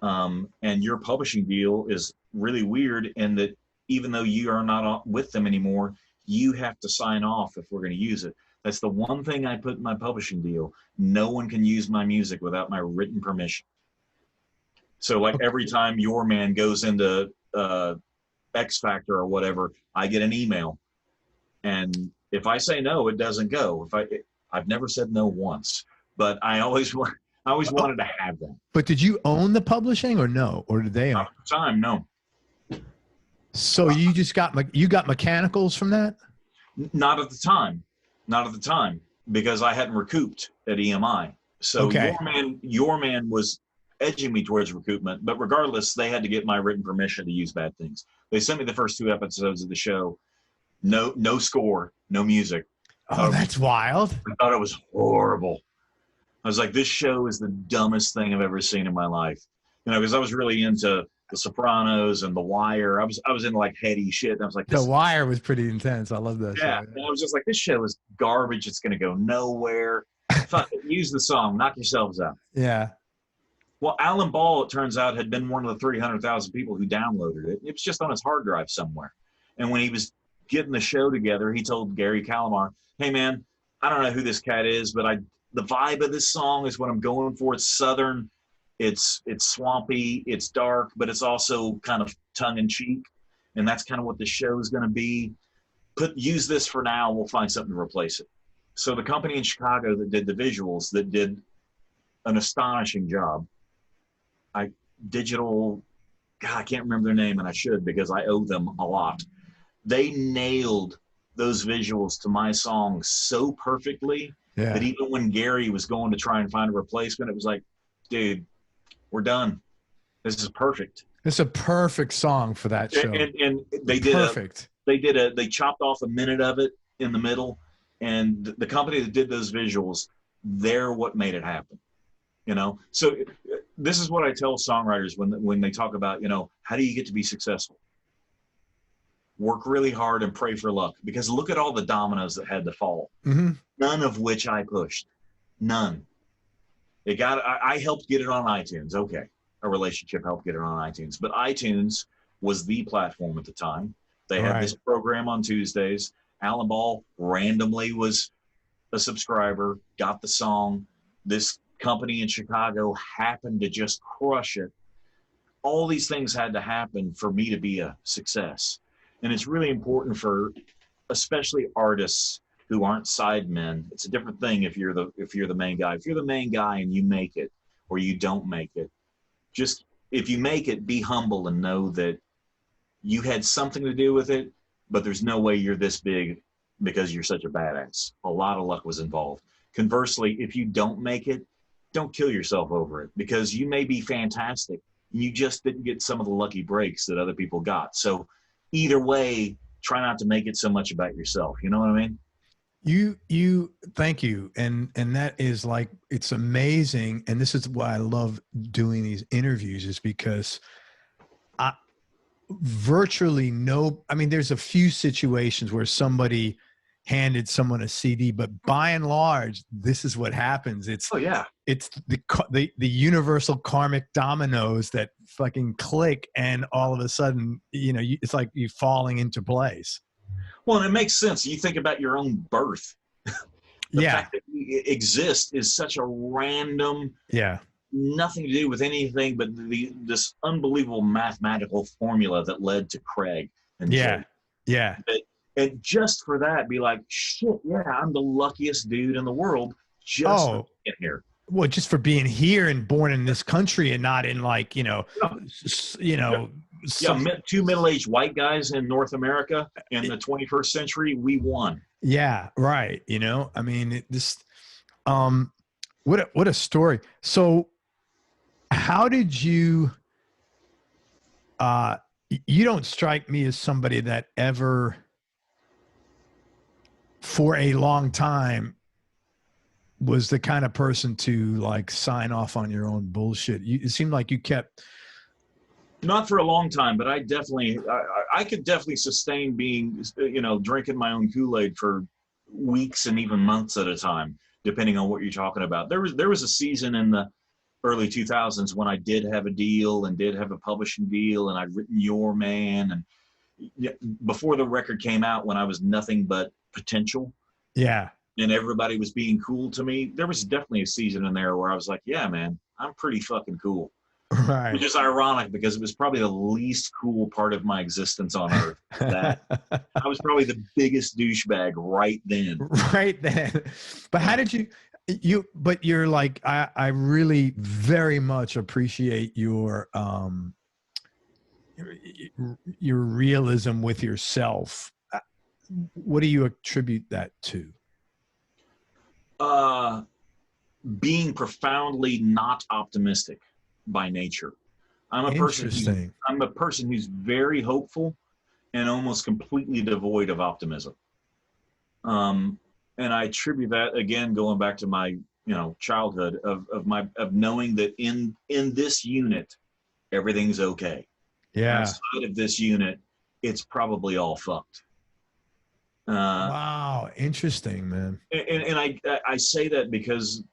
And your publishing deal is really weird in that even though you are not with them anymore, you have to sign off if we're going to use it. That's the one thing I put in my publishing deal. No one can use my music without my written permission. So like every time Your Man goes into X Factor or whatever, I get an email. And if I say no, it doesn't go. I've never said no once, but I always wanted to have them. But did you own the publishing or no? Or did they own? At the time, no. So you just got mechanicals from that? Not at the time. Not at the time, because I hadn't recouped at EMI. So okay. Your Man was edging me towards recoupment, but regardless, they had to get my written permission to use Bad Things. They sent me the first 2 episodes of the show. No score, no music. Oh, that's wild. I thought it was horrible. I was like, this show is the dumbest thing I've ever seen in my life. You know, because I was really into The Sopranos and The Wire. I was into like heady shit. And I was like, The Wire was pretty intense. I love that show. Yeah. And I was just like, this show is garbage. It's going to go nowhere. Fuck it. Use the song. Knock yourselves out. Yeah. Well, Alan Ball, it turns out, had been one of the 300,000 people who downloaded it. It was just on his hard drive somewhere. And when he was getting the show together, he told Gary Calamar, hey, man, I don't know who this cat is, but the vibe of this song is what I'm going for. It's Southern. It's swampy, it's dark, but it's also kind of tongue-in-cheek, and that's kind of what the show is going to be. Use this for now, we'll find something to replace it. So the company in Chicago that did the visuals, that did an astonishing job, I can't remember their name, and I should because I owe them a lot. They nailed those visuals to my song so perfectly that even when Gary was going to try and find a replacement, it was like, dude, we're done. This is perfect. It's a perfect song for that show. And they did perfect. They chopped off a minute of it in the middle, and the company that did those visuals, they're what made it happen. You know, so this is what I tell songwriters when they talk about, you know, how do you get to be successful? Work really hard and pray for luck, because look at all the dominoes that had to fall. Mm-hmm. None of which I pushed. None. I helped get it on iTunes. Okay. A relationship helped get it on iTunes. But iTunes was the platform at the time. They had this program on Tuesdays. Alan Ball randomly was a subscriber, got the song. This company in Chicago happened to just crush it. All these things had to happen for me to be a success. And it's really important for especially artists who aren't sidemen. It's a different thing if you're the main guy. If you're the main guy and you make it or you don't make it, just if you make it, be humble and know that you had something to do with it, but there's no way you're this big because you're such a badass. A lot of luck was involved. Conversely, if you don't make it, don't kill yourself over it, because you may be fantastic. You just didn't get some of the lucky breaks that other people got. So either way, try not to make it so much about yourself. You know what I mean? You thank you. And that is like, it's amazing. And this is why I love doing these interviews, is because there's a few situations where somebody handed someone a CD, but by and large, this is what happens. It's the universal karmic dominoes that fucking click, and all of a sudden, you know, it's like you falling into place. Well, and it makes sense. You think about your own birth. The fact that you exist is such a random, nothing to do with anything but this unbelievable mathematical formula that led to Craig. And and just for that, be like, shit, I'm the luckiest dude in the world just for being here. Well, just for being here and born in this country and not in like, two middle-aged white guys in North America in the 21st century, we won. Yeah, right. You know, I mean, what a story. So how did you, you don't strike me as somebody that ever, for a long time, was the kind of person to like sign off on your own bullshit. It seemed like you kept. Not for a long time, but I could definitely sustain being, drinking my own Kool-Aid for weeks and even months at a time, depending on what you're talking about. There was a season in the early 2000s when I did have a deal and did have a publishing deal, and I'd written Your Man, and before the record came out, when I was nothing but potential. Yeah. And everybody was being cool to me. There was definitely a season in there where I was like, yeah, man, I'm pretty fucking cool. Right. Which is ironic because it was probably the least cool part of my existence on earth. That I was probably the biggest douchebag right then. Right then. But how did but you're like, I really very much appreciate your realism with yourself. What do you attribute that to? Being profoundly not optimistic by nature. I'm a person who's very hopeful and almost completely devoid of optimism. And I attribute that, again, going back to my childhood of knowing that in this unit everything's okay. Yeah. Outside of this unit, it's probably all fucked. Wow, interesting, man. And I say that because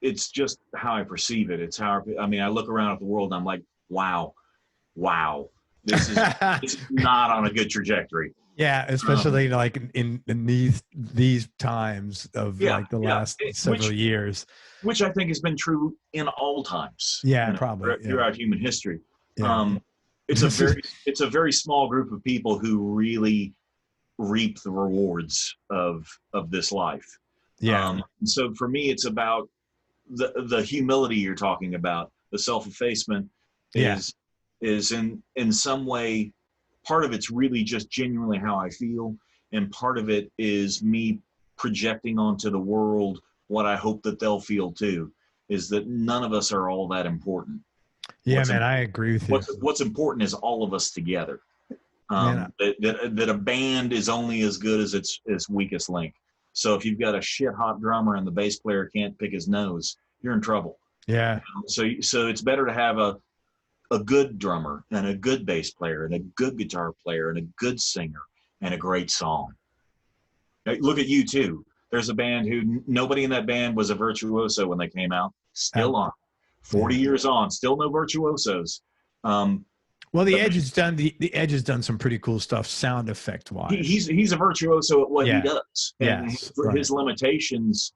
it's just how I perceive it. It's how I look around at the world and I'm like, wow, this is it's not on a good trajectory. Yeah, especially like in these times of like the last several years, which I think has been true in all times. Yeah, probably throughout human history. Yeah. It's a very small group of people who really reap the rewards of this life. Yeah. So for me, it's about the humility you're talking about. The self-effacement is in some way, part of it's really just genuinely how I feel, and part of it is me projecting onto the world what I hope that they'll feel too. Is that none of us are all that important. Yeah, man, I agree with you. What's important is all of us together. That a band is only as good as its weakest link. So if you've got a shit hot drummer and the bass player can't pick his nose, you're in trouble. Yeah. So it's better to have a good drummer and a good bass player and a good guitar player and a good singer and a great song. Look at U2. There's a band who nobody in that band was a virtuoso when they came out. Still on. 40 years on, still no virtuosos. Well, the Edge has done some pretty cool stuff, sound effect wise. He's a virtuoso at what he does. And his limitations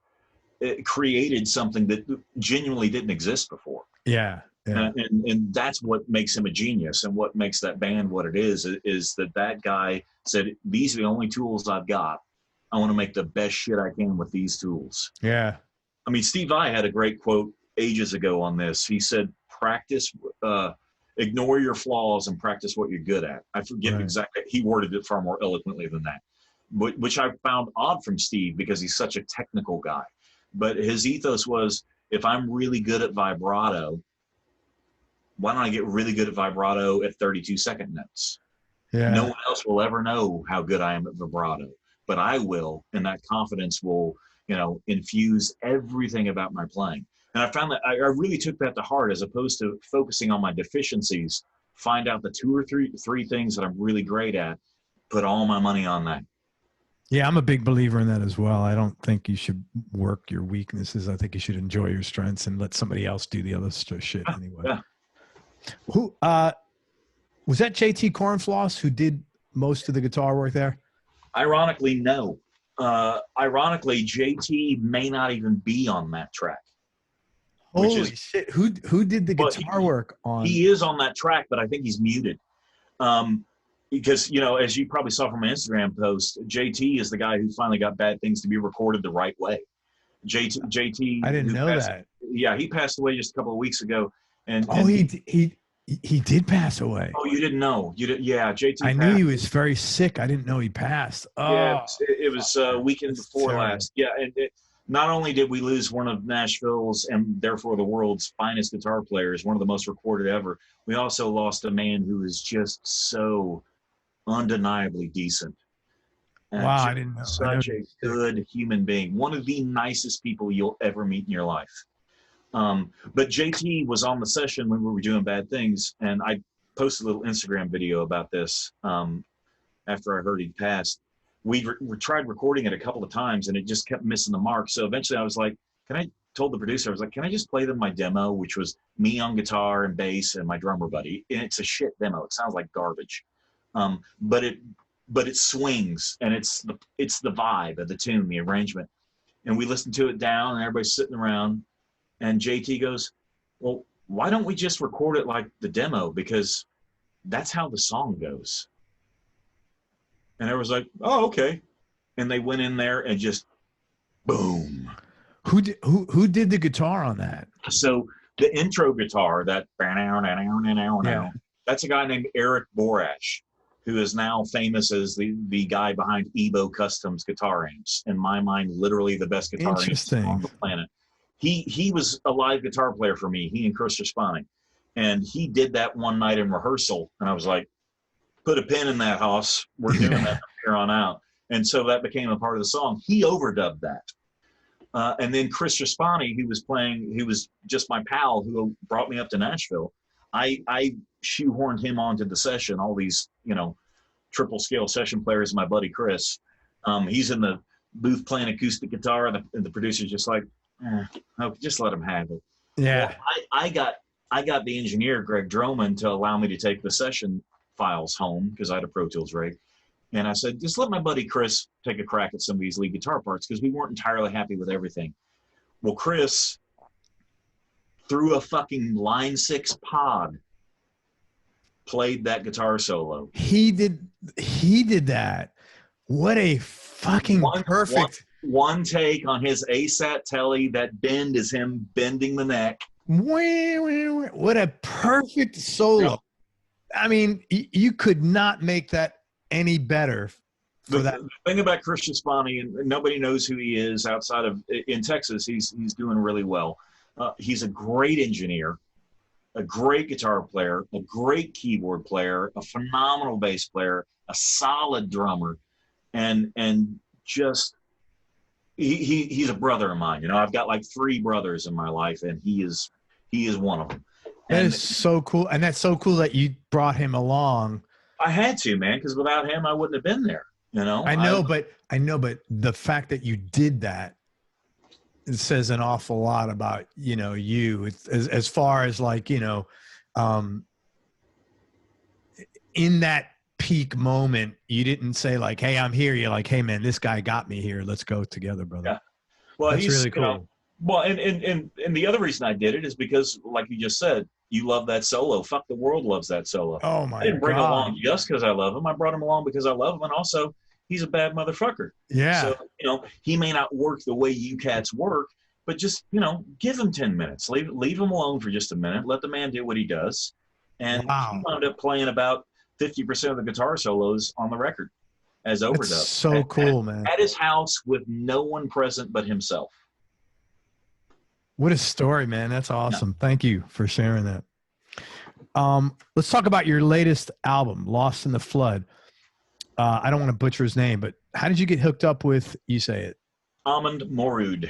created something that genuinely didn't exist before. Yeah. And that's what makes him a genius, and what makes that band what it is that guy said, these are the only tools I've got. I want to make the best shit I can with these tools. Yeah. I mean, Steve Vai had a great quote ages ago on this. He said, ignore your flaws and practice what you're good at. I forget exactly. He worded it far more eloquently than that, which I found odd from Steve because he's such a technical guy. But his ethos was, if I'm really good at vibrato, why don't I get really good at vibrato at 32-second notes? Yeah. No one else will ever know how good I am at vibrato, but I will, and that confidence will, infuse everything about my playing. And I found that I really took that to heart, as opposed to focusing on my deficiencies. Find out the two or three things that I'm really great at, put all my money on that. Yeah, I'm a big believer in that as well. I don't think you should work your weaknesses. I think you should enjoy your strengths and let somebody else do the other shit anyway. Yeah. Who was that? JT Cornfloss who did most of the guitar work there? Ironically, no. Ironically, JT may not even be on that track. Holy shit! Who did the guitar work on? He is on that track, but I think he's muted. Because as you probably saw from my Instagram post, JT is the guy who finally got Bad Things to Be recorded the right way. JT. I didn't know that. Yeah, he passed away just a couple of weeks ago. And he did pass away. Oh, you didn't know? Yeah, JT. I knew he was very sick. I didn't know he passed. Oh, yeah, it was weekend before last. Yeah, and not only did we lose one of Nashville's and therefore the world's finest guitar players, one of the most recorded ever, we also lost a man who is just so undeniably decent. Wow, I didn't know. Such a good human being. One of the nicest people you'll ever meet in your life. But JT was on the session when we were doing Bad Things, and I posted a little Instagram video about this after I heard he'd passed. We tried recording it a couple of times, and it just kept missing the mark. So eventually I was like, told the producer, I was like, can I just play them my demo, which was me on guitar and bass and my drummer buddy? And it's a shit demo. It sounds like garbage. But it swings, and it's the vibe of the tune, the arrangement. And we listened to it down, and everybody's sitting around, and JT goes, well, why don't we just record it like the demo? Because that's how the song goes. And I was like, oh, okay. And they went in there and just boom. Who did the guitar on that? So the intro guitar, that that's a guy named Eric Borash, who is now famous as the guy behind Evo Customs guitar amps. In my mind, literally the best guitar amps on the planet. He was a live guitar player for me, he and Chris Responding. And he did that one night in rehearsal. And I was like, put a pin in that, Hoss. We're doing that from here on out. And so that became a part of the song. He overdubbed that. And then Chris Responding, he was just my pal who brought me up to Nashville. I shoehorned him onto the session, all these, triple scale session players, my buddy Chris. He's in the booth playing acoustic guitar, and the producer's just like, just let him have it. Yeah. Well, I got the engineer, Greg Droman, to allow me to take the session files home because I had a Pro Tools rig. And I said, just let my buddy Chris take a crack at some of these lead guitar parts because we weren't entirely happy with everything. Well, Chris, through a fucking Line 6 pod, played that guitar solo. He did that. What a fucking perfect. One take on his ASAT telly. That bend is him bending the neck. What a perfect solo. Yeah. I mean, you could not make that any better. The thing about Chris Responding, and nobody knows who he is outside of in Texas. He's doing really well. He's a great engineer, a great guitar player, a great keyboard player, a phenomenal bass player, a solid drummer, and just he's a brother of mine. I've got like 3 brothers in my life, and he is one of them. That is so cool, and that's so cool that you brought him along. I had to, man, because without him, I wouldn't have been there. I know, but the fact that you did that, it says an awful lot about you. As far as like in that peak moment, you didn't say like, "Hey, I'm here." You're like, "Hey, man, this guy got me here. Let's go together, brother." Yeah. Well, that's really cool. Well, and the other reason I did it is because, like you just said, you love that solo. Fuck the world loves that solo. Oh my God. I didn't bring him along just because I love him. I brought him along because I love him, and also he's a bad motherfucker. Yeah. So he may not work the way you cats work, but just give him 10 minutes. Leave him alone for just a minute. Let the man do what he does, and he wound up playing about 50% of the guitar solos on the record as overdub. That's so cool, man. At his house with no one present but himself. What a story, man. That's awesome. Yeah. Thank you for sharing that. Let's talk about your latest album, Lost in the Flood. I don't want to butcher his name, but how did you get hooked up with, you say it? Amund Maarud.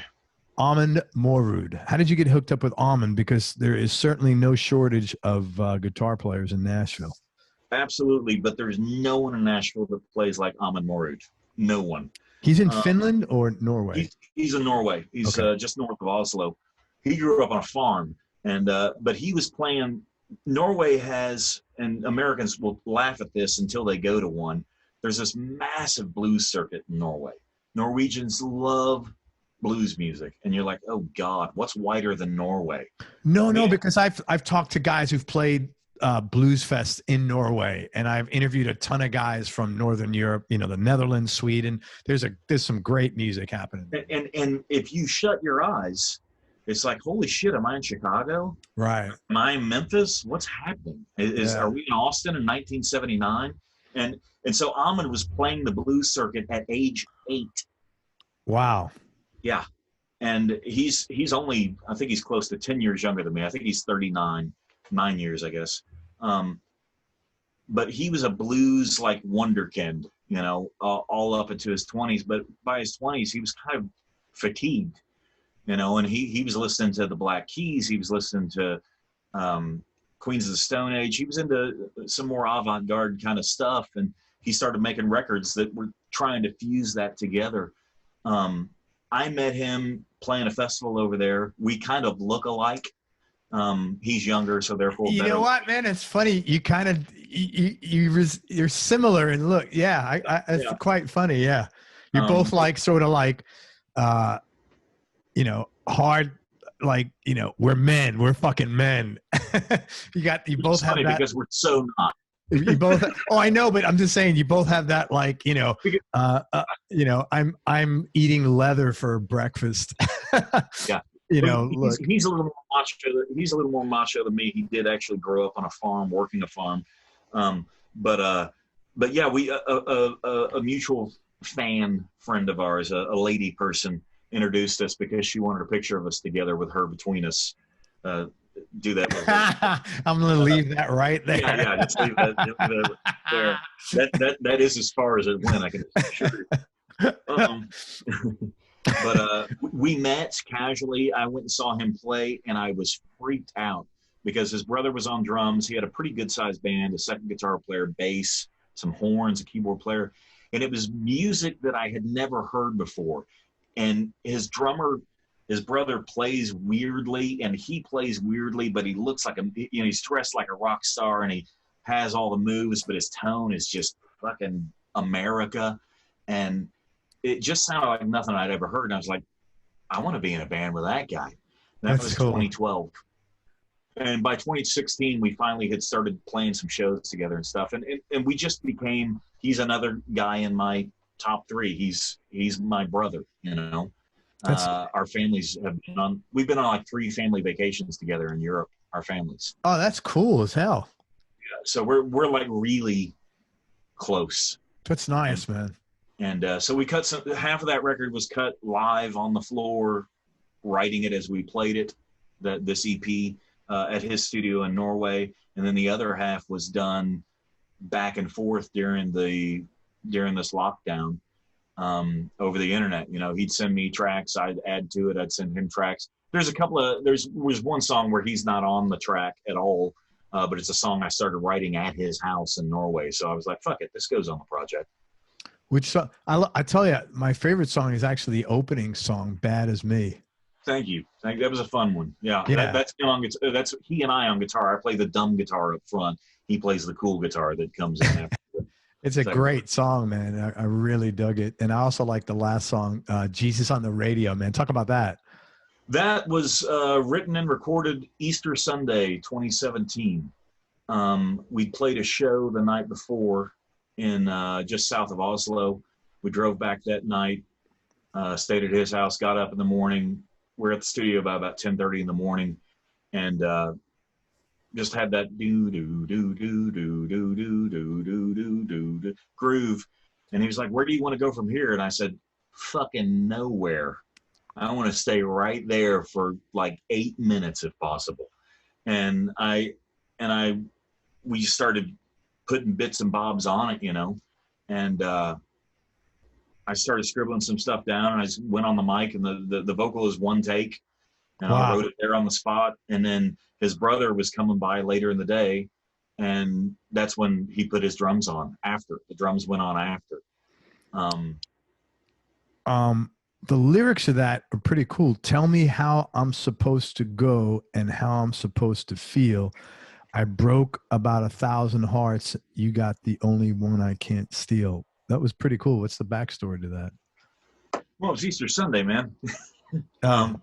Amund Maarud. How did you get hooked up with Amund? Because there is certainly no shortage of guitar players in Nashville. Absolutely, but there's no one in Nashville that plays like Amund Maarud. No one. He's in Finland or Norway? He's in Norway. He's just north of Oslo. He grew up on a farm, and but he was playing. Norway has, and Americans will laugh at this until they go to one. There's this massive blues circuit in Norway. Norwegians love blues music, and you're like, oh God, what's whiter than Norway? No, because I've talked to guys who've played Blues Fest in Norway, and I've interviewed a ton of guys from Northern Europe, the Netherlands, Sweden. There's some great music happening. And if you shut your eyes, it's like, holy shit, am I in Chicago? Right. Am I in Memphis? What's happening? Are we in Austin in 1979? And so Amund was playing the blues circuit at age 8. Wow. Yeah. and he's only, I think he's close to 10 years younger than me. I think he's 39, 9 years, I guess. But he was a blues like wonderkind, you know, all up into his 20s. But by his 20s, he was kind of fatigued, you know, and he was listening to the Black Keys. He was listening to Queens of the Stone Age. He was into some more avant-garde kind of stuff, and he started making records that were trying to fuse that together. I met him playing a festival over there. We kind of look alike. He's younger, so therefore you know what, man, it's funny, you kind of you're similar in look. It's quite funny. You're both like sort of like you know, hard, like, you know, we're fucking men. you both have that, because we're so not. You both I know, but I'm just saying you both have that, like, you know, I'm eating leather for breakfast. Yeah. You know, he's a little more macho. He's a little more macho than me. He did actually grow up on a farm, working a farm. But yeah, we a mutual friend of ours, a lady person, introduced us because she wanted a picture of us together with her between us. Do that. I'm gonna leave that right there. Yeah, just leave that there. That is as far as it went, I can assure you. But we met casually. I went and saw him play, and I was freaked out because his brother was on drums. He had a pretty good-sized band, a second guitar player, bass, some horns, a keyboard player, and it was music that I had never heard before. And his brother plays weirdly, and he plays weirdly, but he looks like he's dressed like a rock star, and he has all the moves, but his tone is just fucking America. And it just sounded like nothing I'd ever heard. And I was like, I want to be in a band with that guy. And that was cool. 2012. And by 2016, we finally had started playing some shows together and stuff. And we just became, he's another guy in my top three. He's my brother, you know. Our families we've been on like 3 family vacations together in Europe, our families. Oh, that's cool as hell. Yeah, so we're like really close. That's nice, man. And so we cut half of that record was cut live on the floor, writing it as we played it, this EP at his studio in Norway. And then the other half was done back and forth during this lockdown. Over the internet, you know, he'd send me tracks, I'd add to it, I'd send him tracks. There's one song where he's not on the track at all, but it's a song I started writing at his house in Norway. So I was like, fuck it, this goes on the project. Which song? I tell you, my favorite song is actually the opening song, "Bad as Me." Thank you. That was a fun one. Yeah. That's he and I on guitar. I play the dumb guitar up front. He plays the cool guitar that comes in after. It's a great song, man. I really dug it. And I also like the last song, Jesus on the Radio, man. Talk about that. That was written and recorded Easter Sunday, 2017. We played a show the night before in just south of Oslo. We drove back that night, stayed at his house, got up in the morning. We're at the studio by about 10:30 in the morning, and just had that do do do do do do do do do do do groove. And he was like, "Where do you want to go from here?" And I said, "Fucking nowhere. I want to stay right there for like 8 minutes if possible." And we started putting bits and bobs on it, you know. And I started scribbling some stuff down, and I just went on the mic, and the vocal is one take, and wow. I wrote it there on the spot. And then his brother was coming by later in the day, and that's when he put his drums on after. The drums went on after. The lyrics of that are pretty cool. Tell me how I'm supposed to go and how I'm supposed to feel. I broke about 1,000 hearts. You got the only one I can't steal. That was pretty cool. What's the backstory to that? Well, it's Easter Sunday, man. I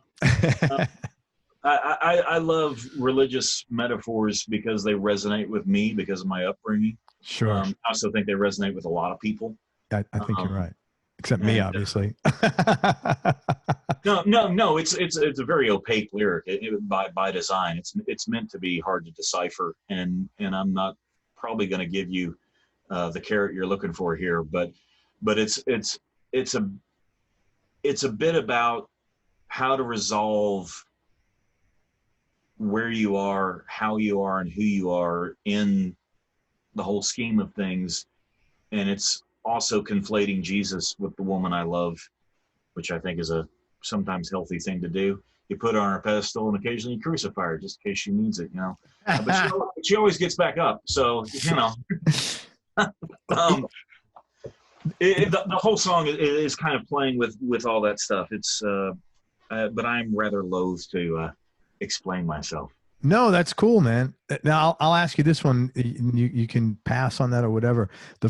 love religious metaphors because they resonate with me because of my upbringing. Sure. I also think they resonate with a lot of people. I think you're right. Except me, obviously. No. It's a very opaque lyric by design. It's meant to be hard to decipher, and I'm not probably going to give you the carrot you're looking for here, but it's a bit about how to resolve where you are, how you are, and who you are in the whole scheme of things. And it's also conflating Jesus with the woman I love, which I think is a sometimes healthy thing to do. You put her on a pedestal and occasionally you crucify her just in case she needs it, you know. But she always gets back up. So, you know. The whole song is kind of playing with all that stuff. It's but I'm rather loath to explain myself. No, that's cool, man. Now I'll ask you this one. You can pass on that or whatever. The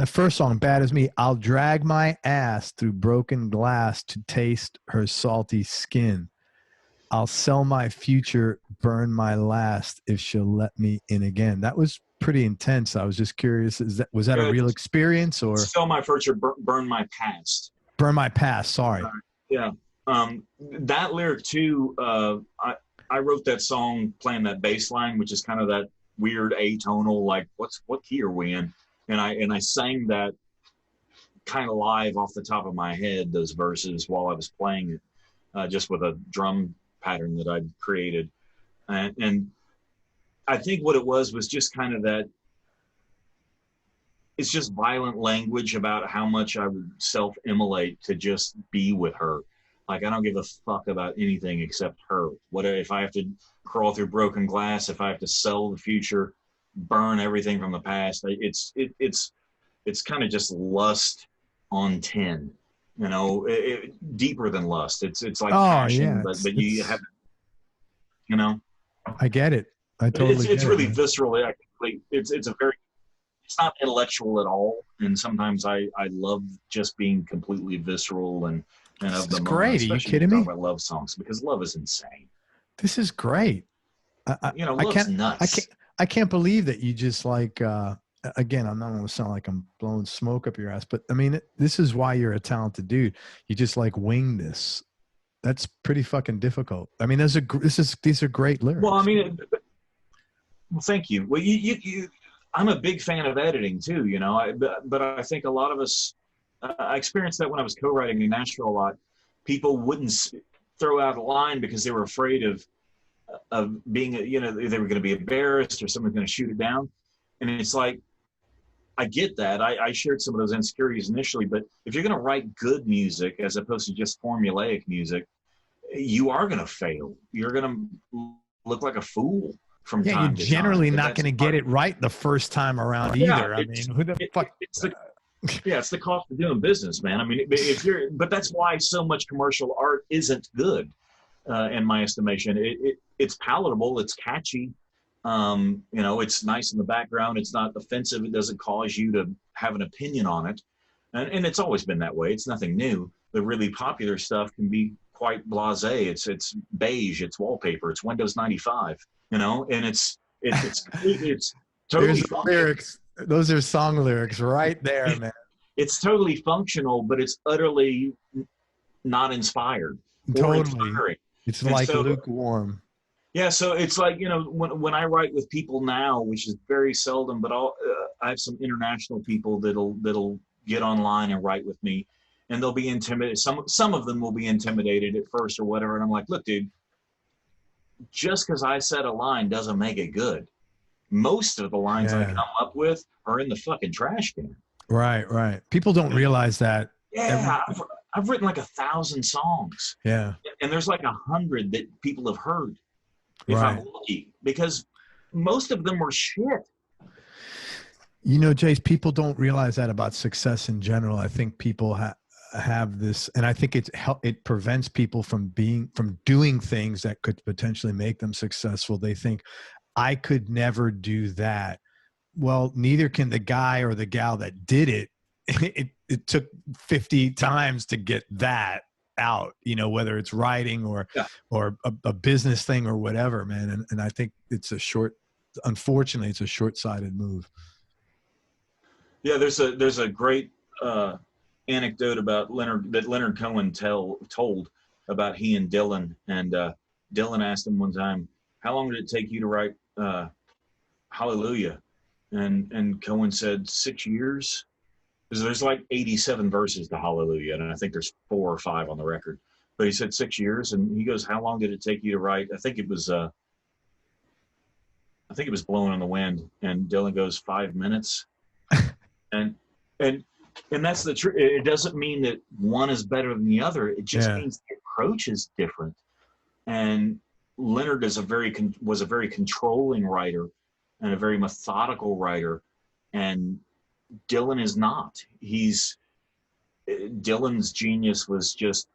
first song, "Bad as Me." I'll drag my ass through broken glass to taste her salty skin. I'll sell my future, burn my last if she'll let me in again. That was pretty intense. I was just curious. Was that a real experience or? Sell my future, burn my past. Burn my past. Sorry. Yeah. That lyric too. I wrote that song playing that bass line, which is kind of that weird atonal, like what key are we in? And I sang that kind of live off the top of my head, those verses while I was playing it, just with a drum pattern that I'd created. And I think what it was just kind of that, it's just violent language about how much I would self-immolate to just be with her. Like, I don't give a fuck about anything except her. What if I have to crawl through broken glass, if I have to sell the future, burn everything from the past? It's kind of just lust on 10, you know, deeper than lust. It's like passion, yeah, but you have, you know. I get it. I totally it's really visceral. It's not intellectual at all. And sometimes I love just being completely visceral and of the moment. Great. Are you kidding me? About love songs, because love is insane. This is great. Love's nuts. I can't believe that you just like, again, I'm not going to sound like I'm blowing smoke up your ass, but I mean, this is why you're a talented dude. You just like wing this. That's pretty fucking difficult. I mean, these are great lyrics. Well, I mean, well, thank you. Well, I'm a big fan of editing too, you know, but I think a lot of us, I experienced that when I was co-writing in Nashville a lot. People wouldn't throw out a line because they were afraid of being, you know, they were going to be embarrassed or someone's going to shoot it down. And it's like, I get that. I shared some of those insecurities initially, but if you're going to write good music as opposed to just formulaic music, you are going to fail. You're going to look like a fool from time to time. You're generally not going to get it right the first time around either. I mean, who the fuck? It's the cost of doing business, man. I mean, but that's why so much commercial art isn't good, in my estimation. It's palatable, it's catchy, you know, it's nice in the background, it's not offensive, it doesn't cause you to have an opinion on it, and it's always been that way. It's nothing new. The really popular stuff can be quite blasé. It's beige, it's wallpaper, it's Windows 95, you know, and it's totally There's the lyrics. Those are song lyrics right there, man. It's totally functional, but it's utterly not inspired. Totally. It's and like lukewarm. Yeah, so it's like, you know, when I write with people now, which is very seldom, but I have some international people that'll get online and write with me, and they'll be intimidated. Some of them will be intimidated at first or whatever, and I'm like, look, dude, just because I said a line doesn't make it good. Most of the lines I come up with are in the fucking trash can. Right. People don't realize that. Yeah, I've written like 1,000 songs. Yeah. And there's like 100 that people have heard, if I'm lucky, because most of them were shit. You know, Jace, people don't realize that about success in general. I think people have this, and I think it prevents people from doing things that could potentially make them successful. They think, I could never do that. Well, neither can the guy or the gal that did it. It took 50 times to get that out, you know, whether it's writing or a business thing or whatever, man. And I think unfortunately, it's a short-sighted move. Yeah, there's a great anecdote about Leonard Cohen told about he and Dylan. And Dylan asked him one time, how long did it take you to write Hallelujah? And Cohen said 6 years. Because there's like 87 verses to Hallelujah, and I think there's 4 or 5 on the record. but he said 6 years. And he goes, how long did it take you to write? I think it was Blowing in the Wind. And Dylan goes, 5 minutes. and that's the truth. It doesn't mean that one is better than the other. It just means the approach is different. And Leonard was a very controlling writer and a very methodical writer, and Dylan is not. Dylan's genius was just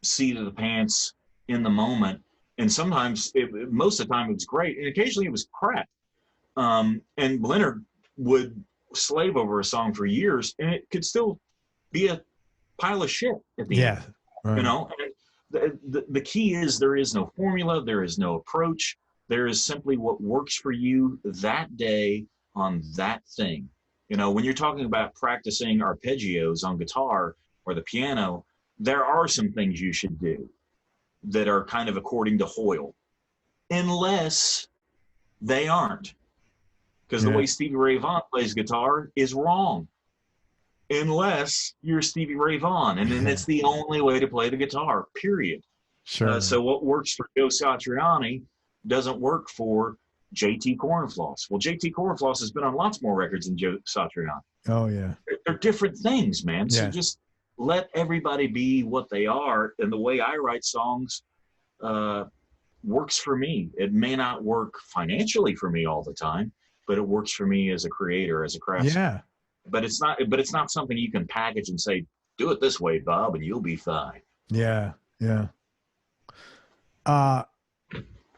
seat of the pants in the moment, and sometimes, most of the time, it was great, and occasionally it was crap. And Leonard would slave over a song for years, and it could still be a pile of shit at the end. Right. You know. The key is there is no formula, there is no approach. There is simply what works for you that day on that thing. You know, when you're talking about practicing arpeggios on guitar or the piano, there are some things you should do that are kind of according to Hoyle, unless they aren't. Because the way Stevie Ray Vaughan plays guitar is wrong. Unless you're Stevie Ray Vaughan, and then that's the only way to play the guitar, period. Sure. So what works for Joe Satriani doesn't work for JT Cornfloss. Well, JT Cornfloss has been on lots more records than Joe Satriani. Oh, yeah. They're different things, man. So just let everybody be what they are, and the way I write songs works for me. It may not work financially for me all the time, but it works for me as a creator, as a craftsman. Yeah. But it's not something you can package and say, do it this way, Bob, and you'll be fine. Yeah, yeah.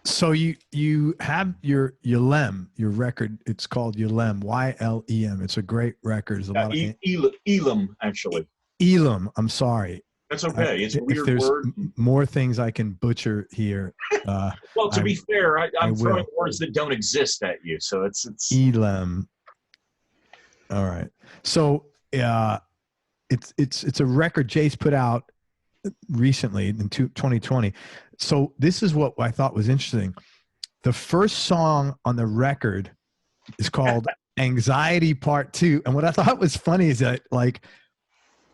So you have your YLEM, your record. It's called YLEM, YLEM. It's a great record. There's a lot of YLEM, actually. YLEM. I'm sorry. That's okay. It's a weird if there's word. More things I can butcher here. Well, to be fair, I'm throwing words that don't exist at you, so it's YLEM. All right. So it's a record Jace put out recently in 2020. So this is what I thought was interesting. The first song on the record is called Anxiety Part 2. And what I thought was funny is that, like,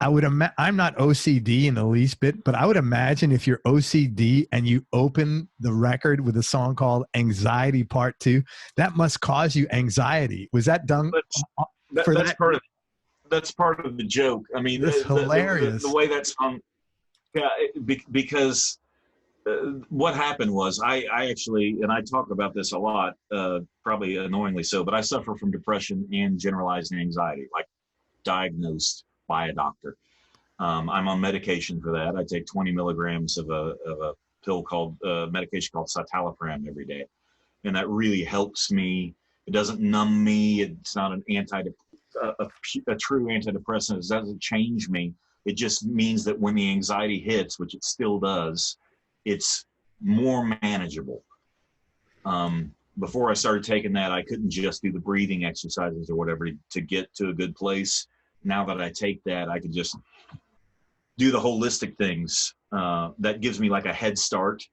I'm not OCD in the least bit, but I would imagine if you're OCD and you open the record with a song called Anxiety Part 2, that must cause you anxiety. Was that done? That's part of the joke. I mean, it's hilarious the way that's hung. Yeah, because what happened was I actually, and I talk about this a lot, probably annoyingly so, but I suffer from depression and generalized anxiety, like diagnosed by a doctor. I'm on medication for that. I take 20 milligrams of a pill called medication called citalopram every day, and that really helps me. It doesn't numb me. It's not a true antidepressant. It doesn't change me. It just means that when the anxiety hits, which it still does, it's more manageable. Before I started taking that, I couldn't just do the breathing exercises or whatever to get to a good place. Now that I take that, I can just do the holistic things. That gives me like a head start.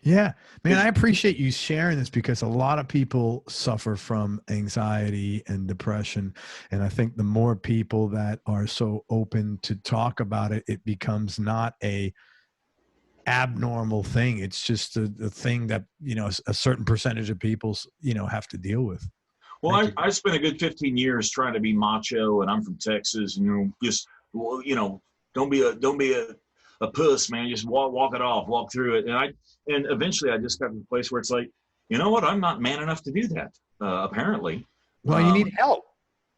Yeah, man, I appreciate you sharing this, because a lot of people suffer from anxiety and depression. And I think the more people that are so open to talk about it, it becomes not a abnormal thing. It's just a thing that, you know, a certain percentage of people, you know, have to deal with. Well, I spent a good 15 years trying to be macho, and I'm from Texas, and, you know, just, you know, don't be a puss, man. Just walk it off, walk through it. And eventually I just got to the place where it's like, you know what? I'm not man enough to do that, apparently. Well, you need help.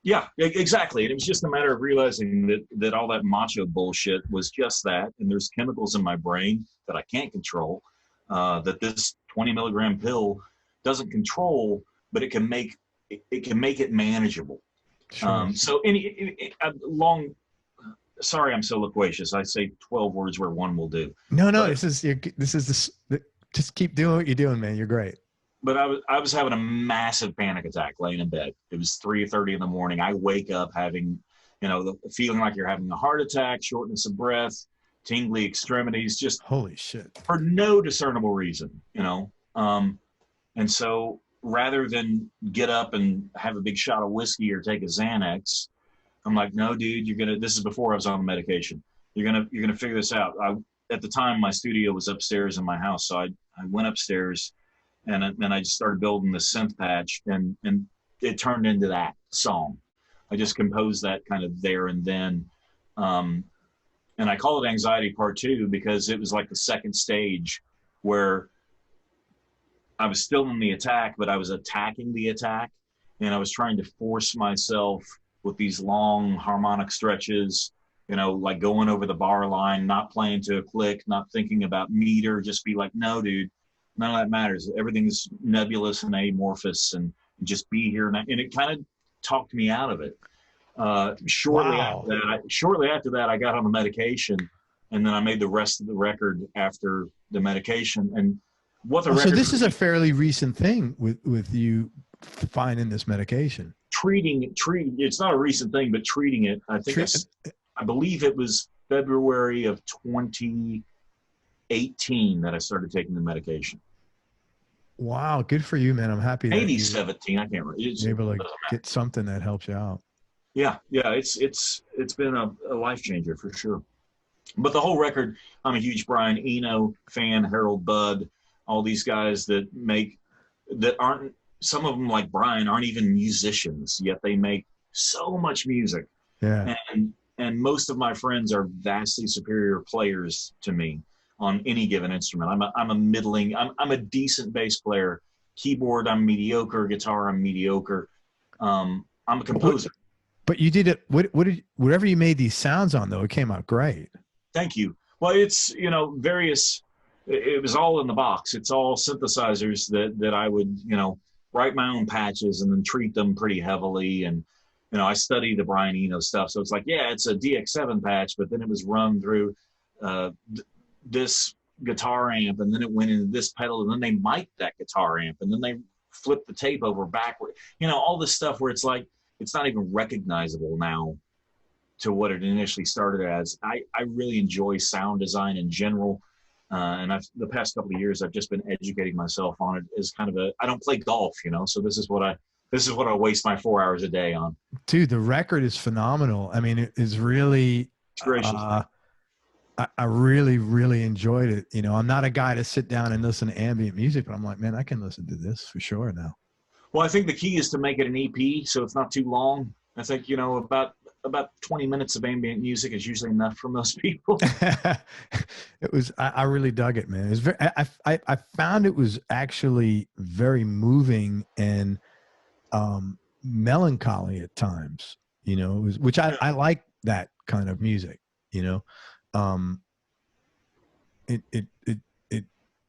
Yeah, exactly. And it was just a matter of realizing that all that macho bullshit was just that. And there's chemicals in my brain that I can't control, that this 20 milligram pill doesn't control, but it can make it manageable. Sure. Sorry, I'm so loquacious. I say 12 words where one will do. No, just keep doing what you're doing, man. You're great. But I was having a massive panic attack laying in bed. It was 3:30 in the morning. I wake up having, you know, the feeling like you're having a heart attack, shortness of breath, tingly extremities, just holy shit, for no discernible reason, you know. And so rather than get up and have a big shot of whiskey or take a Xanax, I'm like, no, dude, this is before I was on the medication. You're gonna figure this out. at the time my studio was upstairs in my house. So I went upstairs and I just started building the synth patch, and it turned into that song. I just composed that kind of there and then. And I call it Anxiety Part 2 because it was like the second stage where I was still in the attack, but I was attacking the attack, and I was trying to force myself with these long harmonic stretches, you know, like going over the bar line, not playing to a click, not thinking about meter, just be like, no, dude, none of that matters. Everything's nebulous and amorphous, and just be here. And it kind of talked me out of it. Shortly after that, I got on the medication, and then I made the rest of the record after the medication. And what the record, so this is a fairly recent thing with you finding this medication. Treating. It's not a recent thing, but treating it. I think I believe it was February of 2018 that I started taking the medication. Wow, good for you, man. I'm happy. Maybe 17. I can't remember. You're able to get something that helps you out. Yeah. It's been a life changer for sure. But the whole record, I'm a huge Brian Eno fan, Harold Budd, all these guys that aren't, some of them like Brian aren't even musicians, yet they make so much music. Yeah. And most of my friends are vastly superior players to me on any given instrument. I'm a decent bass player. Keyboard, I'm mediocre. Guitar, I'm mediocre. I'm a composer. But you did it. Whatever you made these sounds on, though, it came out great. Thank you. Well, it's, you know, various. It was all in the box. It's all synthesizers that I would, you know, write my own patches and then treat them pretty heavily. And, you know, I study the Brian Eno stuff, so it's like, yeah, it's a DX7 patch, but then it was run through this guitar amp, and then it went into this pedal, and then they mic'd that guitar amp, and then they flipped the tape over backward. You know, all this stuff where it's like, it's not even recognizable now to what it initially started as. I really enjoy sound design in general. And the past couple of years, I've just been educating myself on it as kind of I don't play golf, you know, so this is what I waste my 4 hours a day on. Dude, the record is phenomenal. I mean, it is really, I really, really enjoyed it. You know, I'm not a guy to sit down and listen to ambient music, but I'm like, man, I can listen to this for sure now. Well, I think the key is to make it an EP, so it's not too long. I think, you know, about 20 minutes of ambient music is usually enough for most people. It was, I really dug it, man. It was very, I found it was actually very moving and melancholy at times, you know, which I like that kind of music, you know. It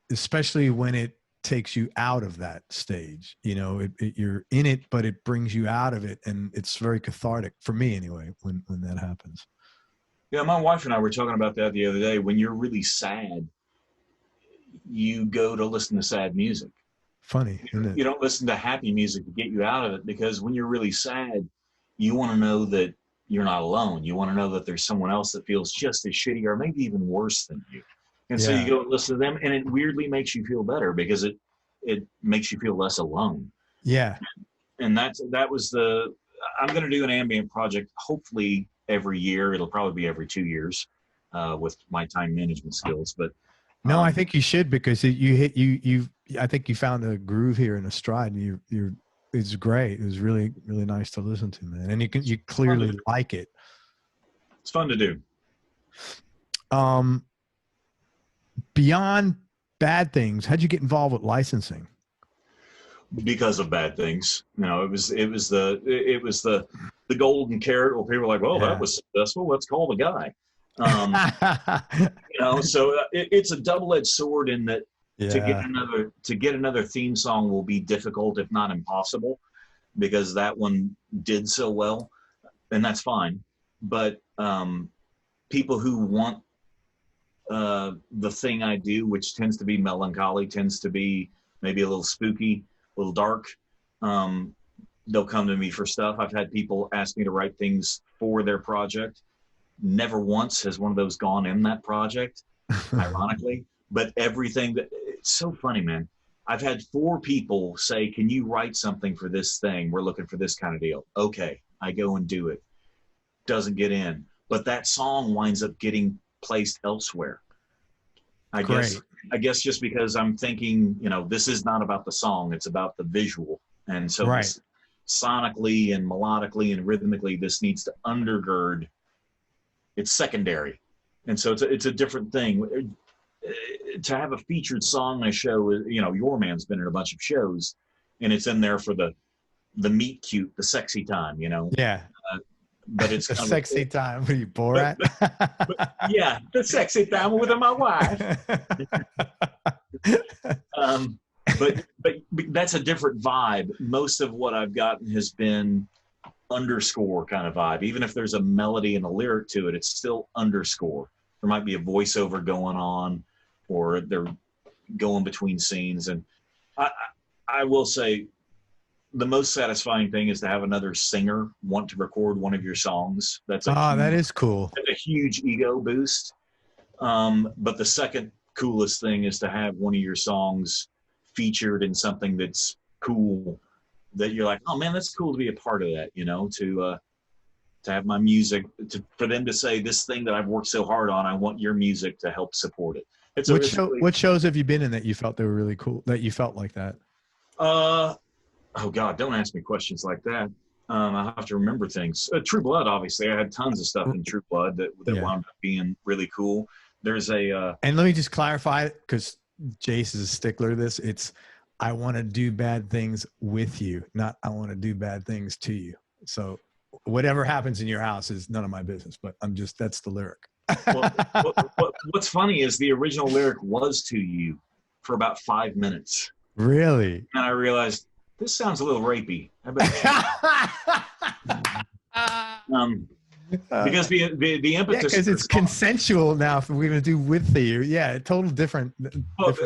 especially when it takes you out of that stage, you know, you're in it, but it brings you out of it, and it's very cathartic for me anyway when that happens. Yeah, my wife and I were talking about that the other day. When you're really sad, you go to listen to sad music. Funny, isn't it? You don't listen to happy music to get you out of it, because when you're really sad, you want to know that you're not alone. You want to know that there's someone else that feels just as shitty or maybe even worse than you. And so you go and listen to them, and it weirdly makes you feel better because it makes you feel less alone. Yeah. And that was I'm going to do an ambient project hopefully every year. It'll probably be every 2 years with my time management skills. But no, I think you should, because I think you found a groove here in a stride, and it's great. It was really, really nice to listen to, man. And you clearly like it. It's fun to do. Beyond bad things, how'd you get involved with licensing? Because of bad things, you know, it was the golden carrot where people were like, well, that was successful, let's call the guy. You know, so it's a double-edged sword in that to get another theme song will be difficult, if not impossible, because that one did so well, and that's fine. But people who want the thing I do, which tends to be melancholy, tends to be maybe a little spooky, a little dark, they'll come to me for stuff. I've had people ask me to write things for their project. Never once has one of those gone in that project, ironically. But everything it's so funny, man. I've had 4 people say, can you write something for this thing? We're looking for this kind of deal. Okay, I go and do it. Doesn't get in. But that song winds up getting placed elsewhere. I guess just because I'm thinking, you know, this is not about the song, it's about the visual. And so this, sonically and melodically and rhythmically, this needs to undergird. It's secondary. And so it's a different thing. To have a featured song in a show, you know, Your Man's been in a bunch of shows, and it's in there for the meet cute, the sexy time, you know. Yeah. But it's the sexy time. What are you, Borat? But, yeah, the sexy time with my wife. But that's a different vibe. Most of what I've gotten has been underscore kind of vibe. Even if there's a melody and a lyric to it, it's still underscore. There might be a voiceover going on, or they're going between scenes. And I will say, the most satisfying thing is to have another singer want to record one of your songs. That is cool. That's a huge ego boost. But the second coolest thing is to have one of your songs featured in something that's cool, that you're like, oh man, that's cool to be a part of that, you know, to have my music, for them to say, this thing that I've worked so hard on, I want your music to help support it. What shows have you been in that you felt they were really cool, that you felt like that? Oh God, don't ask me questions like that. I have to remember things. True Blood, obviously. I had tons of stuff in True Blood that wound up being really cool. There's and let me just clarify, because Jace is a stickler to this. It's, I want to do bad things with you, not I want to do bad things to you. So whatever happens in your house is none of my business, but that's the lyric. What's funny is the original lyric was to you for about 5 minutes. Really? And I realized, this sounds a little rapey. Because the impetus, because it's consensual now. If we're going to do with you, total different. Well,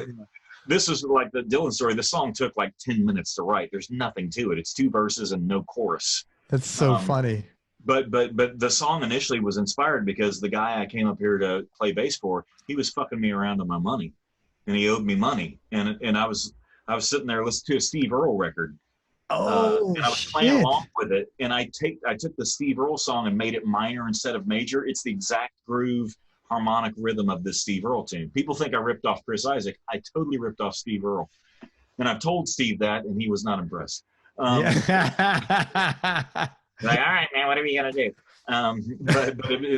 this is like the Dylan story. The song took like 10 minutes to write. There's nothing to it. It's 2 verses and no chorus. That's so funny. But the song initially was inspired because the guy I came up here to play bass for, he was fucking me around on my money, and he owed me money, and I was sitting there listening to a Steve Earle record. And I was playing along with it, and I took the Steve Earle song and made it minor instead of major. It's the exact groove, harmonic rhythm of this Steve Earle tune. People think I ripped off Chris Isaac. I totally ripped off Steve Earle, and I've told Steve that, and he was not impressed. Like, all right, man, what are we gonna do?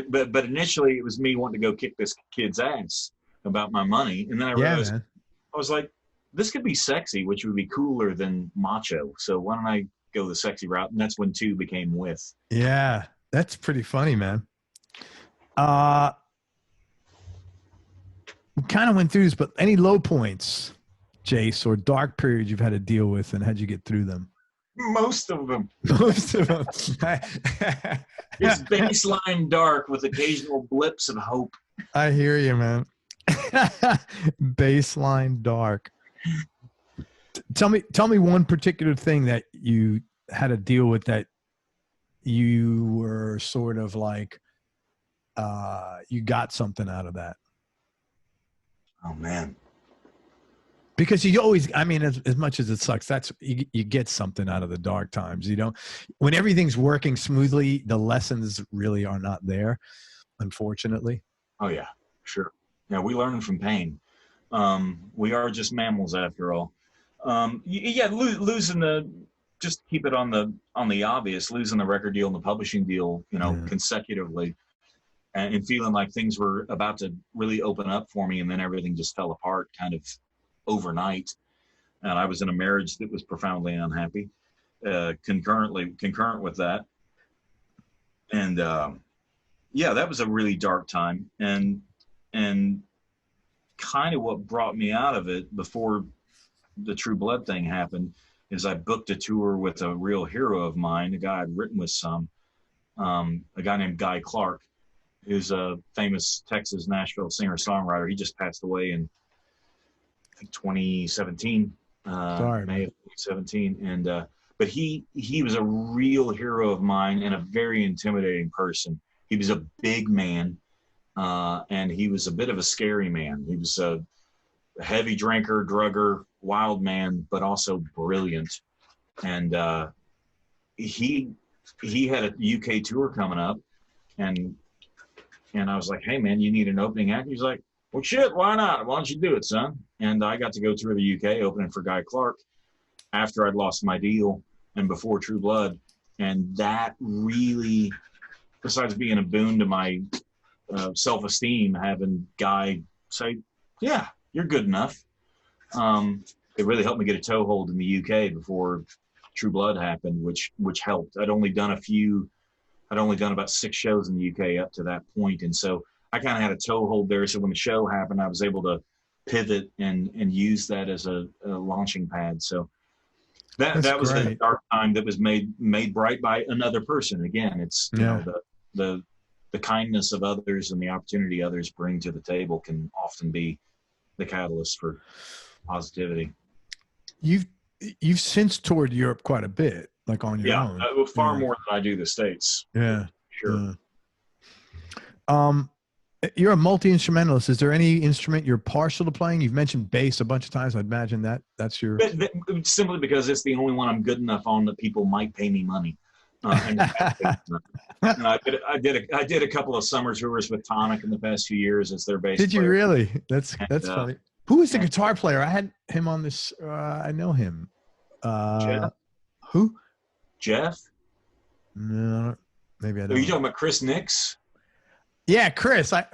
But initially, it was me wanting to go kick this kid's ass about my money, and then I realized, I was like, this could be sexy, which would be cooler than macho. So why don't I go the sexy route? And that's when 2 became with. Yeah, that's pretty funny, man. We kind of went through this, but any low points, Jace, or dark periods you've had to deal with, and how'd you get through them? Most of them. Most of them. It's baseline dark with occasional blips of hope. I hear you, man. Baseline dark. Tell me one particular thing that you had to deal with that you were sort of like, you got something out of that. Oh man. Because you always, I mean, as much as it sucks, that's you get something out of the dark times. You don't, when everything's working smoothly, the lessons really are not there, unfortunately. Oh yeah, sure. Yeah, we learn from pain. We are just mammals after all. Losing just keep it on the obvious, losing the record deal and the publishing deal, consecutively, and feeling like things were about to really open up for me, and then everything just fell apart kind of overnight. And I was in a marriage that was profoundly unhappy, concurrent with that. And that was a really dark time. And kind of what brought me out of it before the True Blood thing happened is I booked a tour with a real hero of mine, a guy I'd written with a guy named Guy Clark, who's a famous Texas, Nashville singer-songwriter. He just passed away in, I think, 2017, May of 2017. And, but he was a real hero of mine and a very intimidating person. He was a big man, and he was a bit of a scary man. He was a heavy drinker, drugger, wild man, but also brilliant. And he had a UK tour coming up, and I was like, hey man, you need an opening act? He's like, well, shit, why not? Why don't you do it, son? And I got to go tour the UK opening for Guy Clark after I'd lost my deal and before True Blood. And that really, besides being a boon to my self-esteem, having Guy say, yeah, you're good enough. It really helped me get a toehold in the UK before True Blood happened, which helped. I'd only done about 6 shows in the UK up to that point. And so I kind of had a toehold there. So when the show happened, I was able to pivot and use that as a launching pad. So that was a dark time that was made bright by another person. Again, it's you know, the kindness of others and the opportunity others bring to the table can often be the catalyst for positivity. You've since toured Europe quite a bit, like on your own. Far more than I do the States. Yeah, sure. You're a multi-instrumentalist. Is there any instrument you're partial to playing? You've mentioned bass a bunch of times. I'd imagine that's your. Simply because it's the only one I'm good enough on that people might pay me money. And I did a couple of summer tours with Tonic in the past few years as their bass player. Did you really? That's funny. Who is the guitar player? I had him on this. I know him. Jeff? Who? Jeff? No, maybe I don't. Are you talking about Chris Nix? Yeah, Chris. I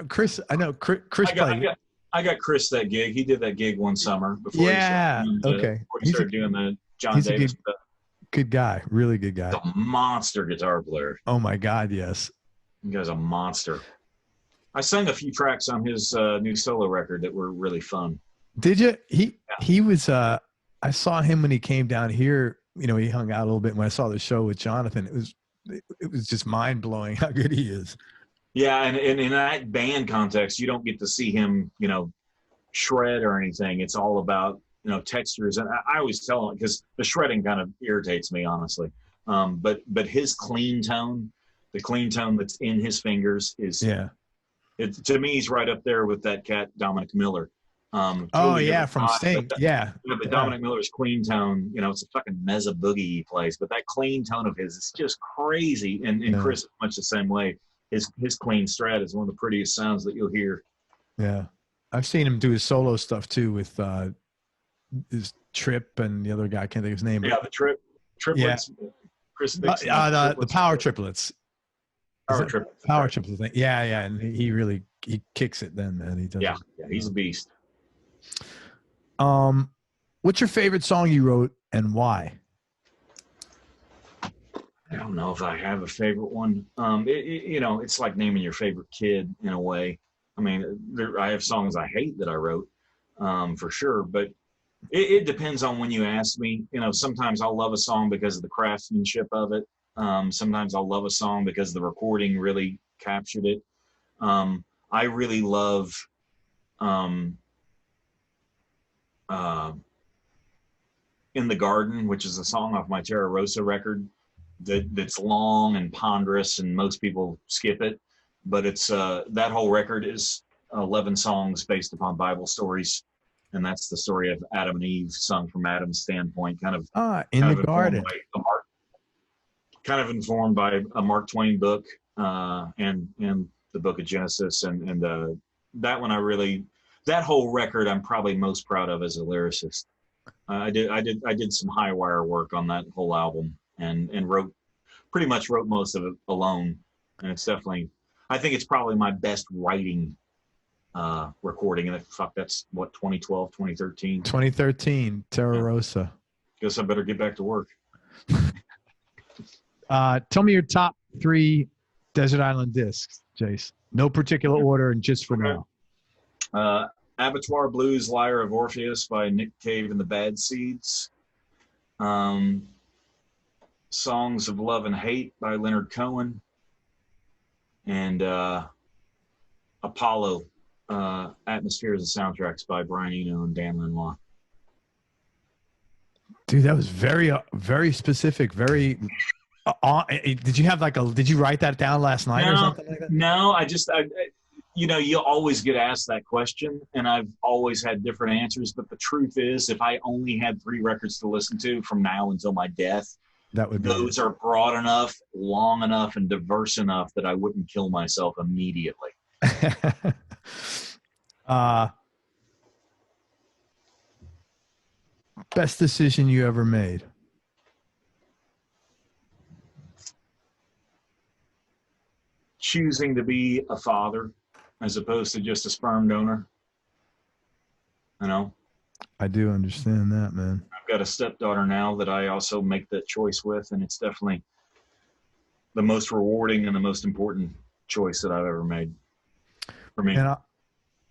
know Chris. I got Chris that gig. He did that gig one summer before. Before he started doing the John Davis stuff. Good guy, really good guy. He's a monster guitar player. Oh my God, yes. That guy's a monster. I sang a few tracks on his new solo record that were really fun. Did you? He was. I saw him when he came down here. You know, he hung out a little bit. When I saw the show with Jonathan, it was just mind blowing how good he is. Yeah, and in that band context, you don't get to see him, you know, shred or anything. It's all about, you know, textures. And I always tell him, because the shredding kind of irritates me, honestly. But his clean tone, the clean tone that's in his fingers is, to me, he's right up there with that cat Dominic Miller. From Sting. But Dominic Miller's clean tone, you know, it's a fucking mezza boogie he plays, but that clean tone of his is just crazy. And Chris is much the same way. His clean strat is one of the prettiest sounds that you'll hear. Yeah. I've seen him do his solo stuff too with his Trip and the other guy, I can't think of his name. Yeah, the triplets. Yeah. Chris Nixon, the Power Triplets. Power Triplets thing. Yeah, and he kicks it then, man. He does. Yeah, he's a beast. What's your favorite song you wrote and why? I don't know if I have a favorite one. You know, it's like naming your favorite kid in a way. I mean, I have songs I hate that I wrote, for sure. But it depends on when you ask me. You know, sometimes I'll love a song because of the craftsmanship of it. Sometimes I'll love a song because the recording really captured it. I really love In the Garden, which is a song off my Terra Rosa record. That's long and ponderous, and most people skip it. But it's that whole record is 11 songs based upon Bible stories, and that's the story of Adam and Eve, sung from Adam's standpoint, kind of in the garden. Kind of informed by a Mark Twain book and the Book of Genesis, and that one that whole record I'm probably most proud of as a lyricist. I did some high wire work on that whole album. And pretty much wrote most of it alone. And it's definitely, I think it's probably my best writing recording. And that's what, 2012, 2013? 2013, Terra Rosa. Guess I better get back to work. Tell me your top 3 Desert Island discs, Jace. No particular order and just for now. Abattoir Blues, Lyre of Orpheus by Nick Cave and the Bad Seeds. Songs of Love and Hate by Leonard Cohen, and Apollo, Atmospheres and Soundtracks by Brian Eno and Dan Lanois. Dude, that was very, very specific. Very. Did you write that down last night or something like that? No, you know, you always get asked that question, and I've always had different answers. But the truth is, if I only had 3 records to listen to from now until my death, those are broad enough, long enough, and diverse enough that I wouldn't kill myself immediately. Best decision you ever made? Choosing to be a father as opposed to just a sperm donor. You know? I do understand that, man. I've got a stepdaughter now that I also make that choice with, and it's definitely the most rewarding and the most important choice that I've ever made for me. And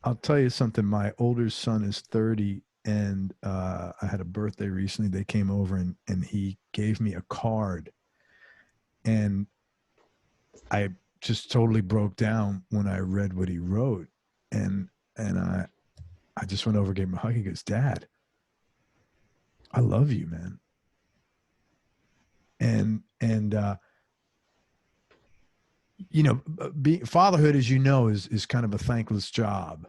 I'll tell you something. My older son is 30, and I had a birthday recently. They came over, and he gave me a card, and I just totally broke down when I read what he wrote, and I just went over, gave him a hug. He goes, "Dad, I love you, man." And you know, fatherhood, as you know, is kind of a thankless job.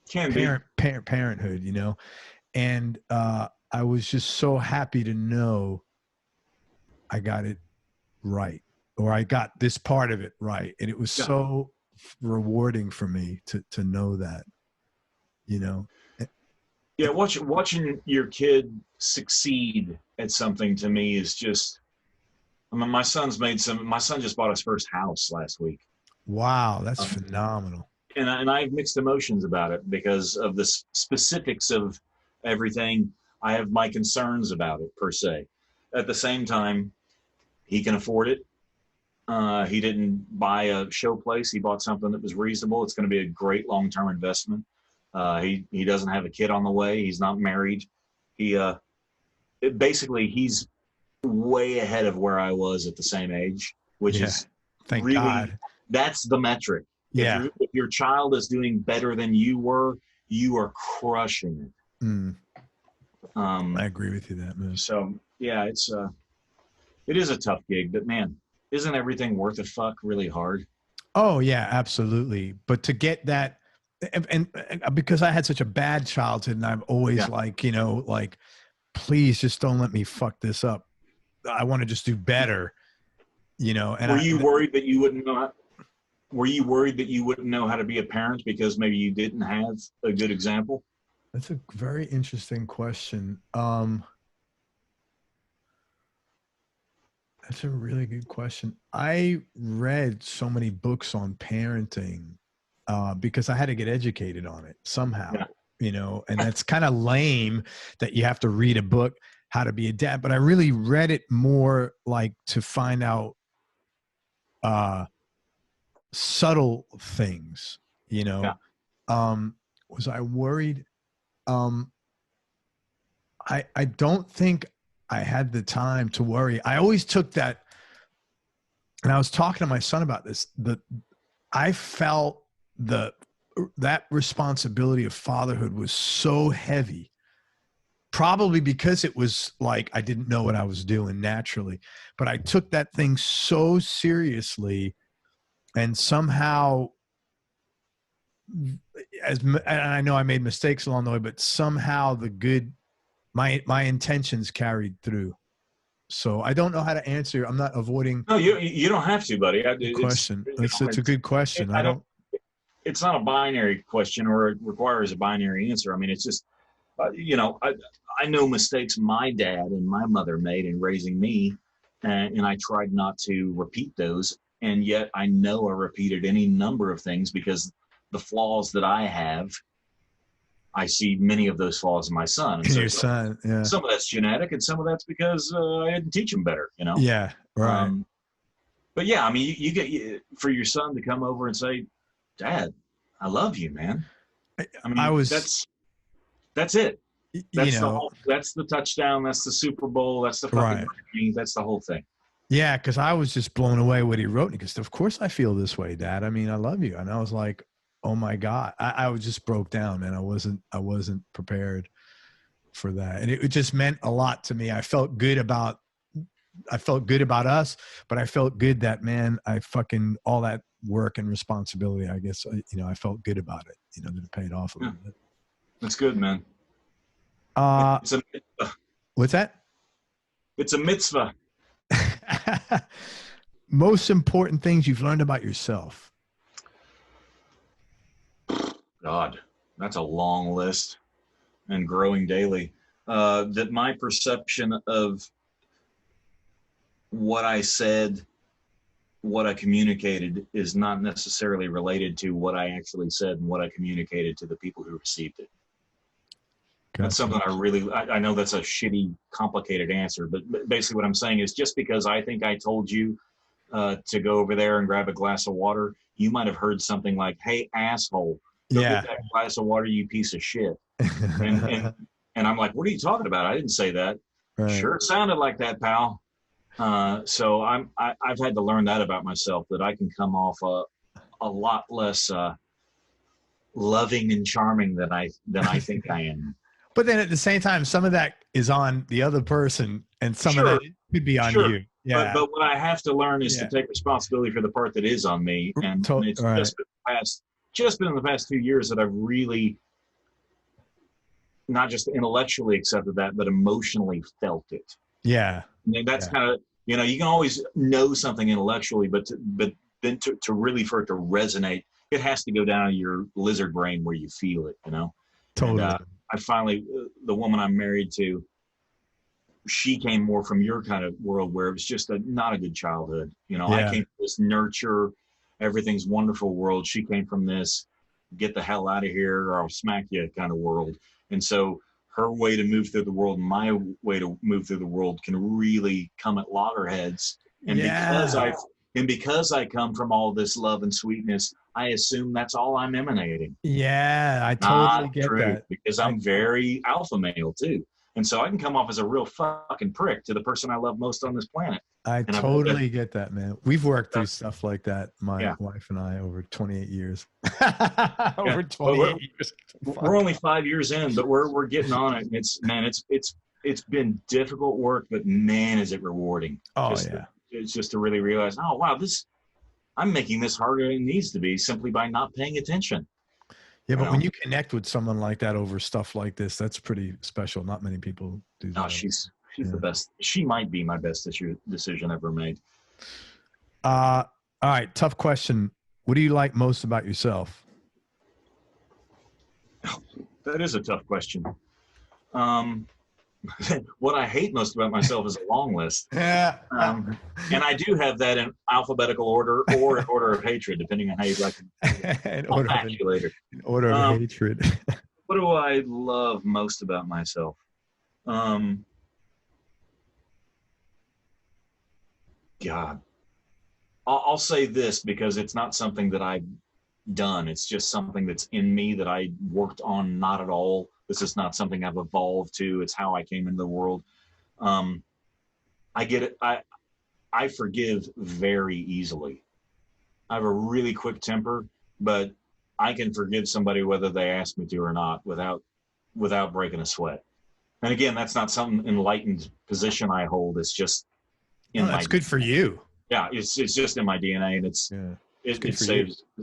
Parenthood, you know. And I was just so happy to know I got it right, or I got this part of it right. And it was so rewarding for me to know that, you know. Yeah, watching your kid succeed at something to me is just, I mean, my son just bought his first house last week. Wow, that's phenomenal. And I have mixed emotions about it because of the specifics of everything. I have my concerns about it, per se. At the same time, he can afford it. He didn't buy a show place. He bought something that was reasonable. It's going to be a great long-term investment. He doesn't have a kid on the way. He's not married. Basically, he's way ahead of where I was at the same age, which is thank God. That's the metric. Yeah. If your child is doing better than you were, you are crushing it. Mm. I agree with you that, man. So yeah, it is a tough gig, but man, isn't everything worth a fuck really hard? Oh yeah, absolutely. But to get that, and because I had such a bad childhood, and I'm always like, you know, like, please just don't let me fuck this up. I want to just do better, you know. And were you worried that you wouldn't know? Were you worried that you wouldn't know how to be a parent because maybe you didn't have a good example? That's a very interesting question. That's a really good question. I read so many books on parenting because I had to get educated on it somehow, you know, and that's kind of lame that you have to read a book how to be a dad, but I really read it more like to find out subtle things, you know. Was I worried? I don't think I had the time to worry. I always took that, and I was talking to my son about this, I felt that responsibility of fatherhood was so heavy, probably because it was like I didn't know what I was doing naturally, but I took that thing so seriously, and somehow, and I know I made mistakes along the way, but somehow my intentions carried through. So I don't know how to answer. I'm not avoiding. No, you don't have to, buddy. Question. It's a good question. It's not a binary question, or it requires a binary answer. I mean, it's just, you know, I know mistakes my dad and my mother made in raising me, and I tried not to repeat those. And yet I know I repeated any number of things because the flaws that I have, I see many of those flaws in my son. And so your son, yeah. Some of that's genetic, and some of that's because I didn't teach him better, you know? Yeah, right. But yeah, I mean, you get for your son to come over and say, "Dad, I love you, man." I mean, that's it. That's the touchdown. That's the Super Bowl. That's the fucking ring. That's the whole thing. Yeah, because I was just blown away what he wrote. Because of course I feel this way, Dad. I mean, I love you, and I was like, oh my God, I was just broke down, man. I wasn't prepared for that. And it just meant a lot to me. I felt good about us, but I felt good that, man, all that work and responsibility, I guess, you know, I felt good about it, you know, that it paid off a little bit. That's good, man. It's a mitzvah. What's that? It's a mitzvah. Most important things you've learned about yourself. God. that's a long list and growing daily. That my perception of what I said, what I communicated is not necessarily related to what I actually said and what I communicated to the people who received it. Gotcha. That's something I know that's a shitty, complicated answer, but basically what I'm saying is just because I think I told you to go over there and grab a glass of water, you might have heard something like, "Hey, asshole, go get that glass of water, you piece of shit." and I'm like, "What are you talking about? I didn't say that." Right. Sure, it sounded like that, pal. So I've had to learn that about myself, that I can come off a lot less loving and charming than I think I am. But then at the same time, some of that is on the other person, and some of that could be on you. Yeah. But what I have to learn is to take responsibility for the part that is on me, and it's just been in the past 2 years that I've really not just intellectually accepted that, but emotionally felt it. Yeah. And that's kind of, you can always know something intellectually, but then to really, for it to resonate, it has to go down to your lizard brain where you feel it, Totally. And, I finally, the woman I'm married to, she came more from your kind of world where it was just not a good childhood. I came from this nurture, everything's wonderful world. She came from this, get the hell out of here or I'll smack you kind of world. And so her way to move through the world and my way to move through the world can really come at loggerheads. And because I come from all this love and sweetness, I assume that's all I'm emanating. Yeah, I totally get that. Because I'm very alpha male too. And so I can come off as a real fucking prick to the person I love most on this planet. I totally get that, man. We've worked through stuff like that, my wife and I, over 28 years. Over 28 years. We're only 5 years in, but we're getting on it. And it's been difficult work, but man, is it rewarding. It's just to really realize, oh wow, I'm making this harder than it needs to be simply by not paying attention. Yeah, but when you connect with someone like that over stuff like this, that's pretty special. Not many people do that. No, she's the best. She might be my best decision ever made. All right, tough question. What do you like most about yourself? That is a tough question. What I hate most about myself is a long list. Yeah. And I do have that in alphabetical order or in order of hatred, depending on how you'd like to. In order of hatred. What do I love most about myself? God. I'll say this because it's not something that I've done. It's just something that's in me that I worked on not at all. This is not something I've evolved to. It's how I came into the world. I get it. I forgive very easily. I have a really quick temper, but I can forgive somebody whether they ask me to or not without breaking a sweat. And again, that's not some enlightened position I hold. It's just that's good for you. Yeah, it's just in my DNA, and it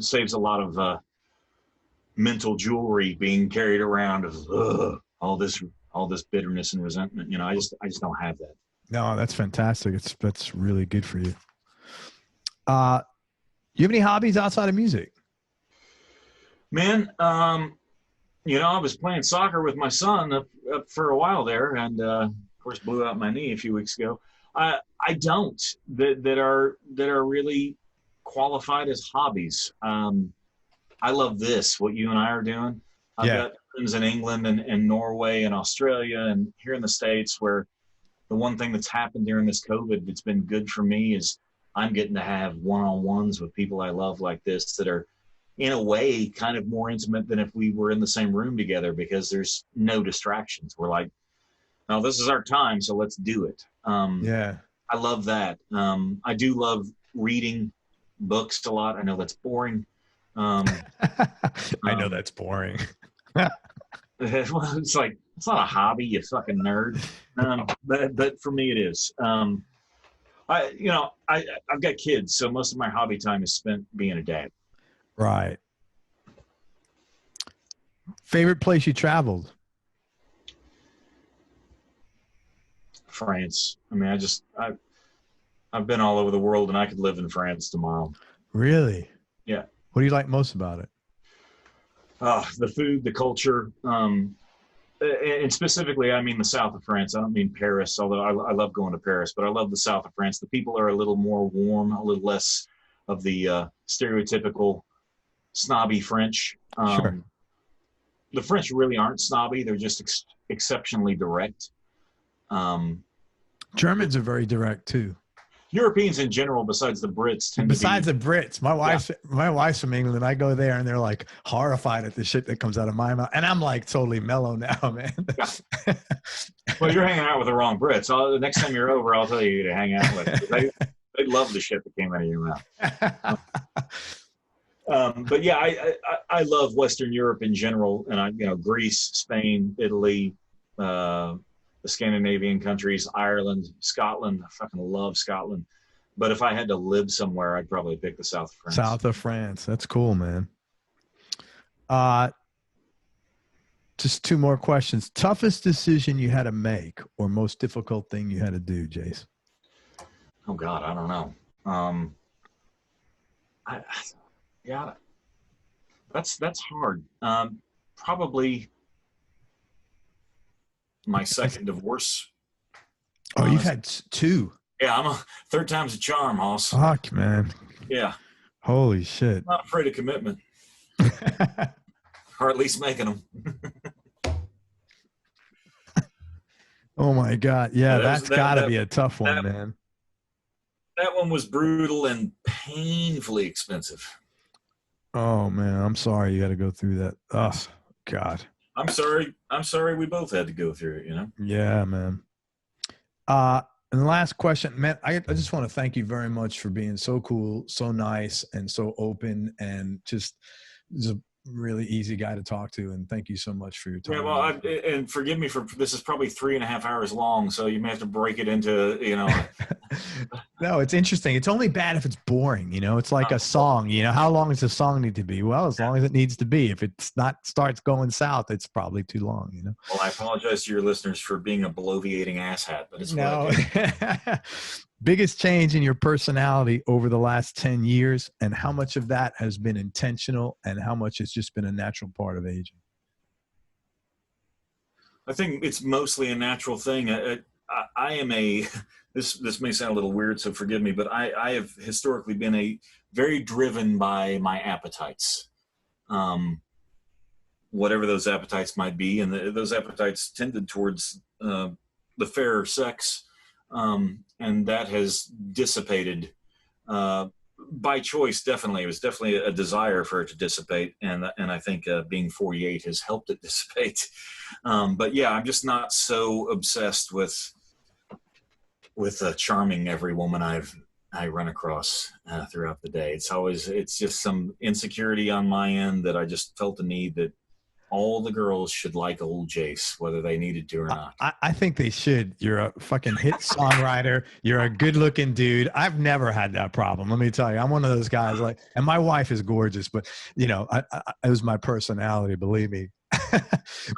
saves a lot of mental jewelry being carried around of all this bitterness and resentment. I just don't have that. No, that's fantastic. That's really good for you. Do you have any hobbies outside of music? Man, I was playing soccer with my son up for a while there, and of course blew out my knee a few weeks ago. I don't that are really qualified as hobbies. I love what you and I are doing. I've got friends in England and Norway and Australia and here in the States where the one thing that's happened during this COVID that's been good for me is I'm getting to have one-on-ones with people I love like this that are in a way kind of more intimate than if we were in the same room together because there's no distractions. We're like, no, this is our time, so let's do it. I love that. I do love reading books a lot. I know that's boring. I know that's boring. It's like, it's not a hobby, you fucking nerd. But for me it is. I've got kids, so most of my hobby time is spent being a dad. Right. Favorite place you traveled? France. I mean, I've been all over the world and I could live in France tomorrow. Really? Yeah. What do you like most about it? The food, the culture, and specifically, I mean the south of France. I don't mean Paris, although I love going to Paris, but I love the south of France. The people are a little more warm, a little less of the stereotypical snobby French. Sure. The French really aren't snobby. They're just exceptionally direct. Germans are very direct too. Europeans in general, besides the Brits, besides the Brits, my wife's from England. I go there and they're like horrified at the shit that comes out of my mouth, and I'm like totally mellow now, man. Yeah. Well, you're hanging out with the wrong Brits. The next time you're over, I'll tell you to hang out with. They love the shit that came out of your mouth. But yeah, I love Western Europe in general, and Greece, Spain, Italy, the Scandinavian countries, Ireland, Scotland. I fucking love Scotland. But if I had to live somewhere, I'd probably pick the south of France. South of France. That's cool, man. Just two more questions. Toughest decision you had to make or most difficult thing you had to do, Jace? Oh, God, I don't know. That's hard. Probably my second divorce. Oh, you've had two. Yeah, I'm a third time's a charm, Hoss. Fuck, man. Yeah. Holy shit. I'm not afraid of commitment. Or at least making them. Oh my God. Yeah, that's gotta be a tough one, man. That one was brutal and painfully expensive. Oh man, I'm sorry you got to go through that. Oh God. I'm sorry we both had to go through it, Yeah, man. And the last question, man, I just want to thank you very much for being so cool, so nice, and so open, and just a really easy guy to talk to. And thank you so much for your time. Yeah, well, and forgive me for this is probably 3.5 hours long, so you may have to break it into, No, it's interesting. It's only bad if it's boring. It's like a song. How long does a song need to be? Well, as long as it needs to be. If it's not starts going south, it's probably too long. Well, I apologize to your listeners for being a bloviating asshat, but it's no. Biggest change in your personality over the last 10 years, and how much of that has been intentional and how much has just been a natural part of aging? I think it's mostly a natural thing. I am this may sound a little weird, so forgive me, but I have historically been very driven by my appetites, whatever those appetites might be. And those appetites tended towards the fairer sex. And that has dissipated by choice. Definitely, it was definitely a desire for it to dissipate, and I think being 48 has helped it dissipate. But yeah, I'm just not so obsessed with charming every woman I run across throughout the day. It's just some insecurity on my end that I just felt the need that all the girls should like old Jace, whether they needed to or not. I think they should. You're a fucking hit songwriter. You're a good looking dude. I've never had that problem. Let me tell you, I'm one of those guys and my wife is gorgeous, but it was my personality, believe me. But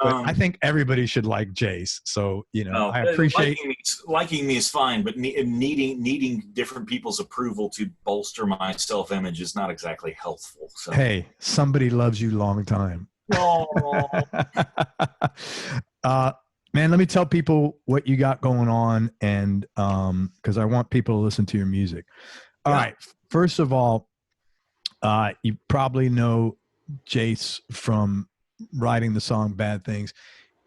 I think everybody should like Jace. So, I appreciate liking me is fine, but needing different people's approval to bolster my self-image is not exactly healthful. So. Hey, somebody loves you long time. Man, let me tell people what you got going on, and because I want people to listen to your music. All right. First of all, you probably know Jace from writing the song Bad Things.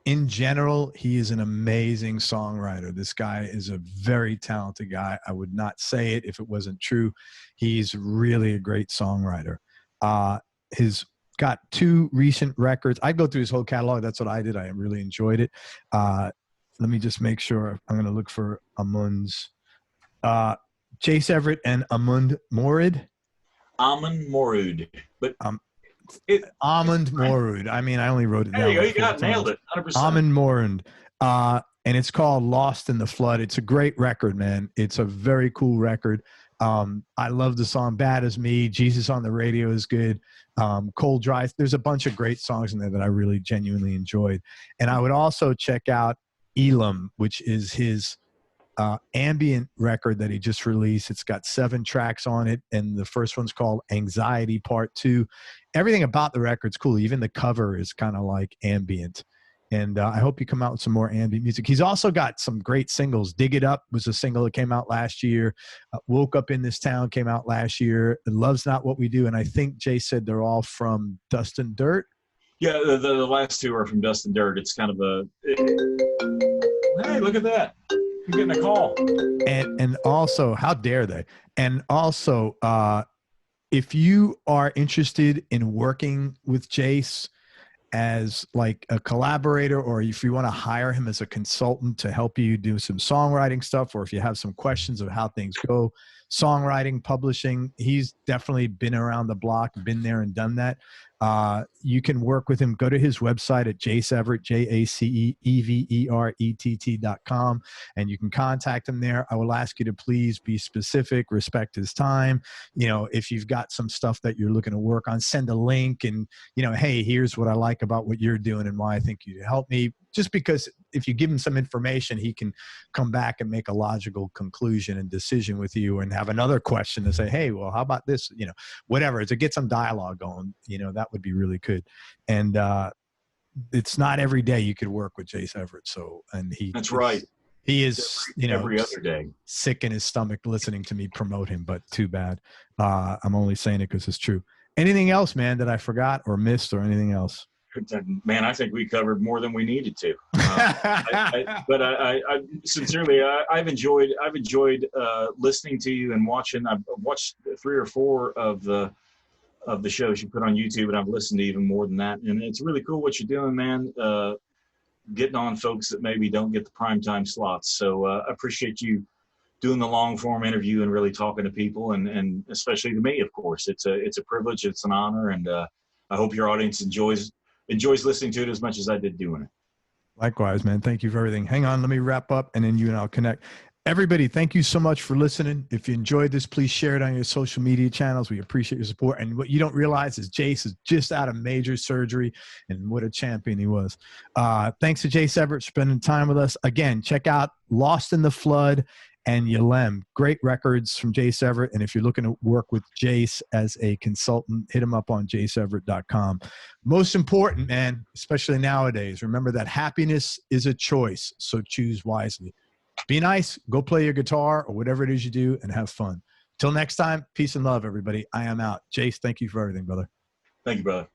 In general, he is an amazing songwriter. This guy is a very talented guy. I would not say it if it wasn't true. He's really a great songwriter. His got 2 recent records. I'd go through his whole catalog. That's what I did. I really enjoyed it. Let me just make sure. I'm going to look for Amund's. Jace Everett and Amund Maarud. Amund Maarud. But Amund Maarud. I mean, I only wrote it down. There you go. Nailed it. 100%. Amund Maarud. And it's called Lost in the Flood. It's a great record, man. It's a very cool record. I love the song Bad As Me. Jesus on the Radio is good. Cold Dry. There's a bunch of great songs in there that I really genuinely enjoyed. And I would also check out YLEM, which is his Ambient record that he just released. It's got 7 tracks on it, and the first one's called Anxiety Part 2. Everything about the record's cool. Even the cover is kind of like ambient. And I hope you come out with some more ambient music. He's also got some great singles. Dig It Up was a single that came out last year. Woke Up in This Town came out last year. Love's Not What We Do. And I think Jay said they're all from Dust and Dirt. Yeah, the last 2 are from Dust and Dirt. It's kind of hey, look at that. I'm getting a call. And also, how dare they? And also, if you are interested in working with Jace as like a collaborator, or if you want to hire him as a consultant to help you do some songwriting stuff, or if you have some questions of how things go, songwriting, publishing, he's definitely been around the block, been there and done that. You can work with him. Go to his website at Jace Everett, JACEEVERETT.com, and you can contact him there. I will ask you to please be specific, respect his time. You know, if you've got some stuff that you're looking to work on, send a link and, you know, hey, here's what I like about what you're doing and why I think you'd help me. Just because if you give him some information, he can come back and make a logical conclusion and decision with you, and have another question to say, hey, well, how about this? You know, whatever, to get some dialogue going, you know, that would be really good. And it's not every day you could work with Jace Everett. So, and that's right. He is, you know, every other day sick in his stomach listening to me promote him, but too bad. I'm only saying it because it's true. Anything else, man, that I forgot or missed, or anything else? Man, I think we covered more than we needed to. But I sincerely, I've enjoyed listening to you and watching. I've watched 3 or 4 of the shows you put on YouTube, and I've listened to even more than that. And it's really cool what you're doing, man. Getting on folks that maybe don't get the primetime slots. So I appreciate you doing the long form interview and really talking to people, and especially to me, of course. It's a privilege. It's an honor, and I hope your audience enjoys listening to it as much as I did doing it. Likewise, man. Thank you for everything. Hang on, let me wrap up, and then you and I'll connect. Everybody, thank you so much for listening. If you enjoyed this, please share it on your social media channels. We appreciate your support. And what you don't realize is Jace is just out of major surgery, and what a champion he was. Thanks to Jace Everett for spending time with us. Again, check out Lost in the Flood and YLEM. Great records from Jace Everett. And if you're looking to work with Jace as a consultant, hit him up on jaceeverett.com. Most important, man, especially nowadays, remember that happiness is a choice, so choose wisely. Be nice, go play your guitar or whatever it is you do, and have fun. Till next time, peace and love, everybody. I am out. Jace, thank you for everything, brother. Thank you, brother.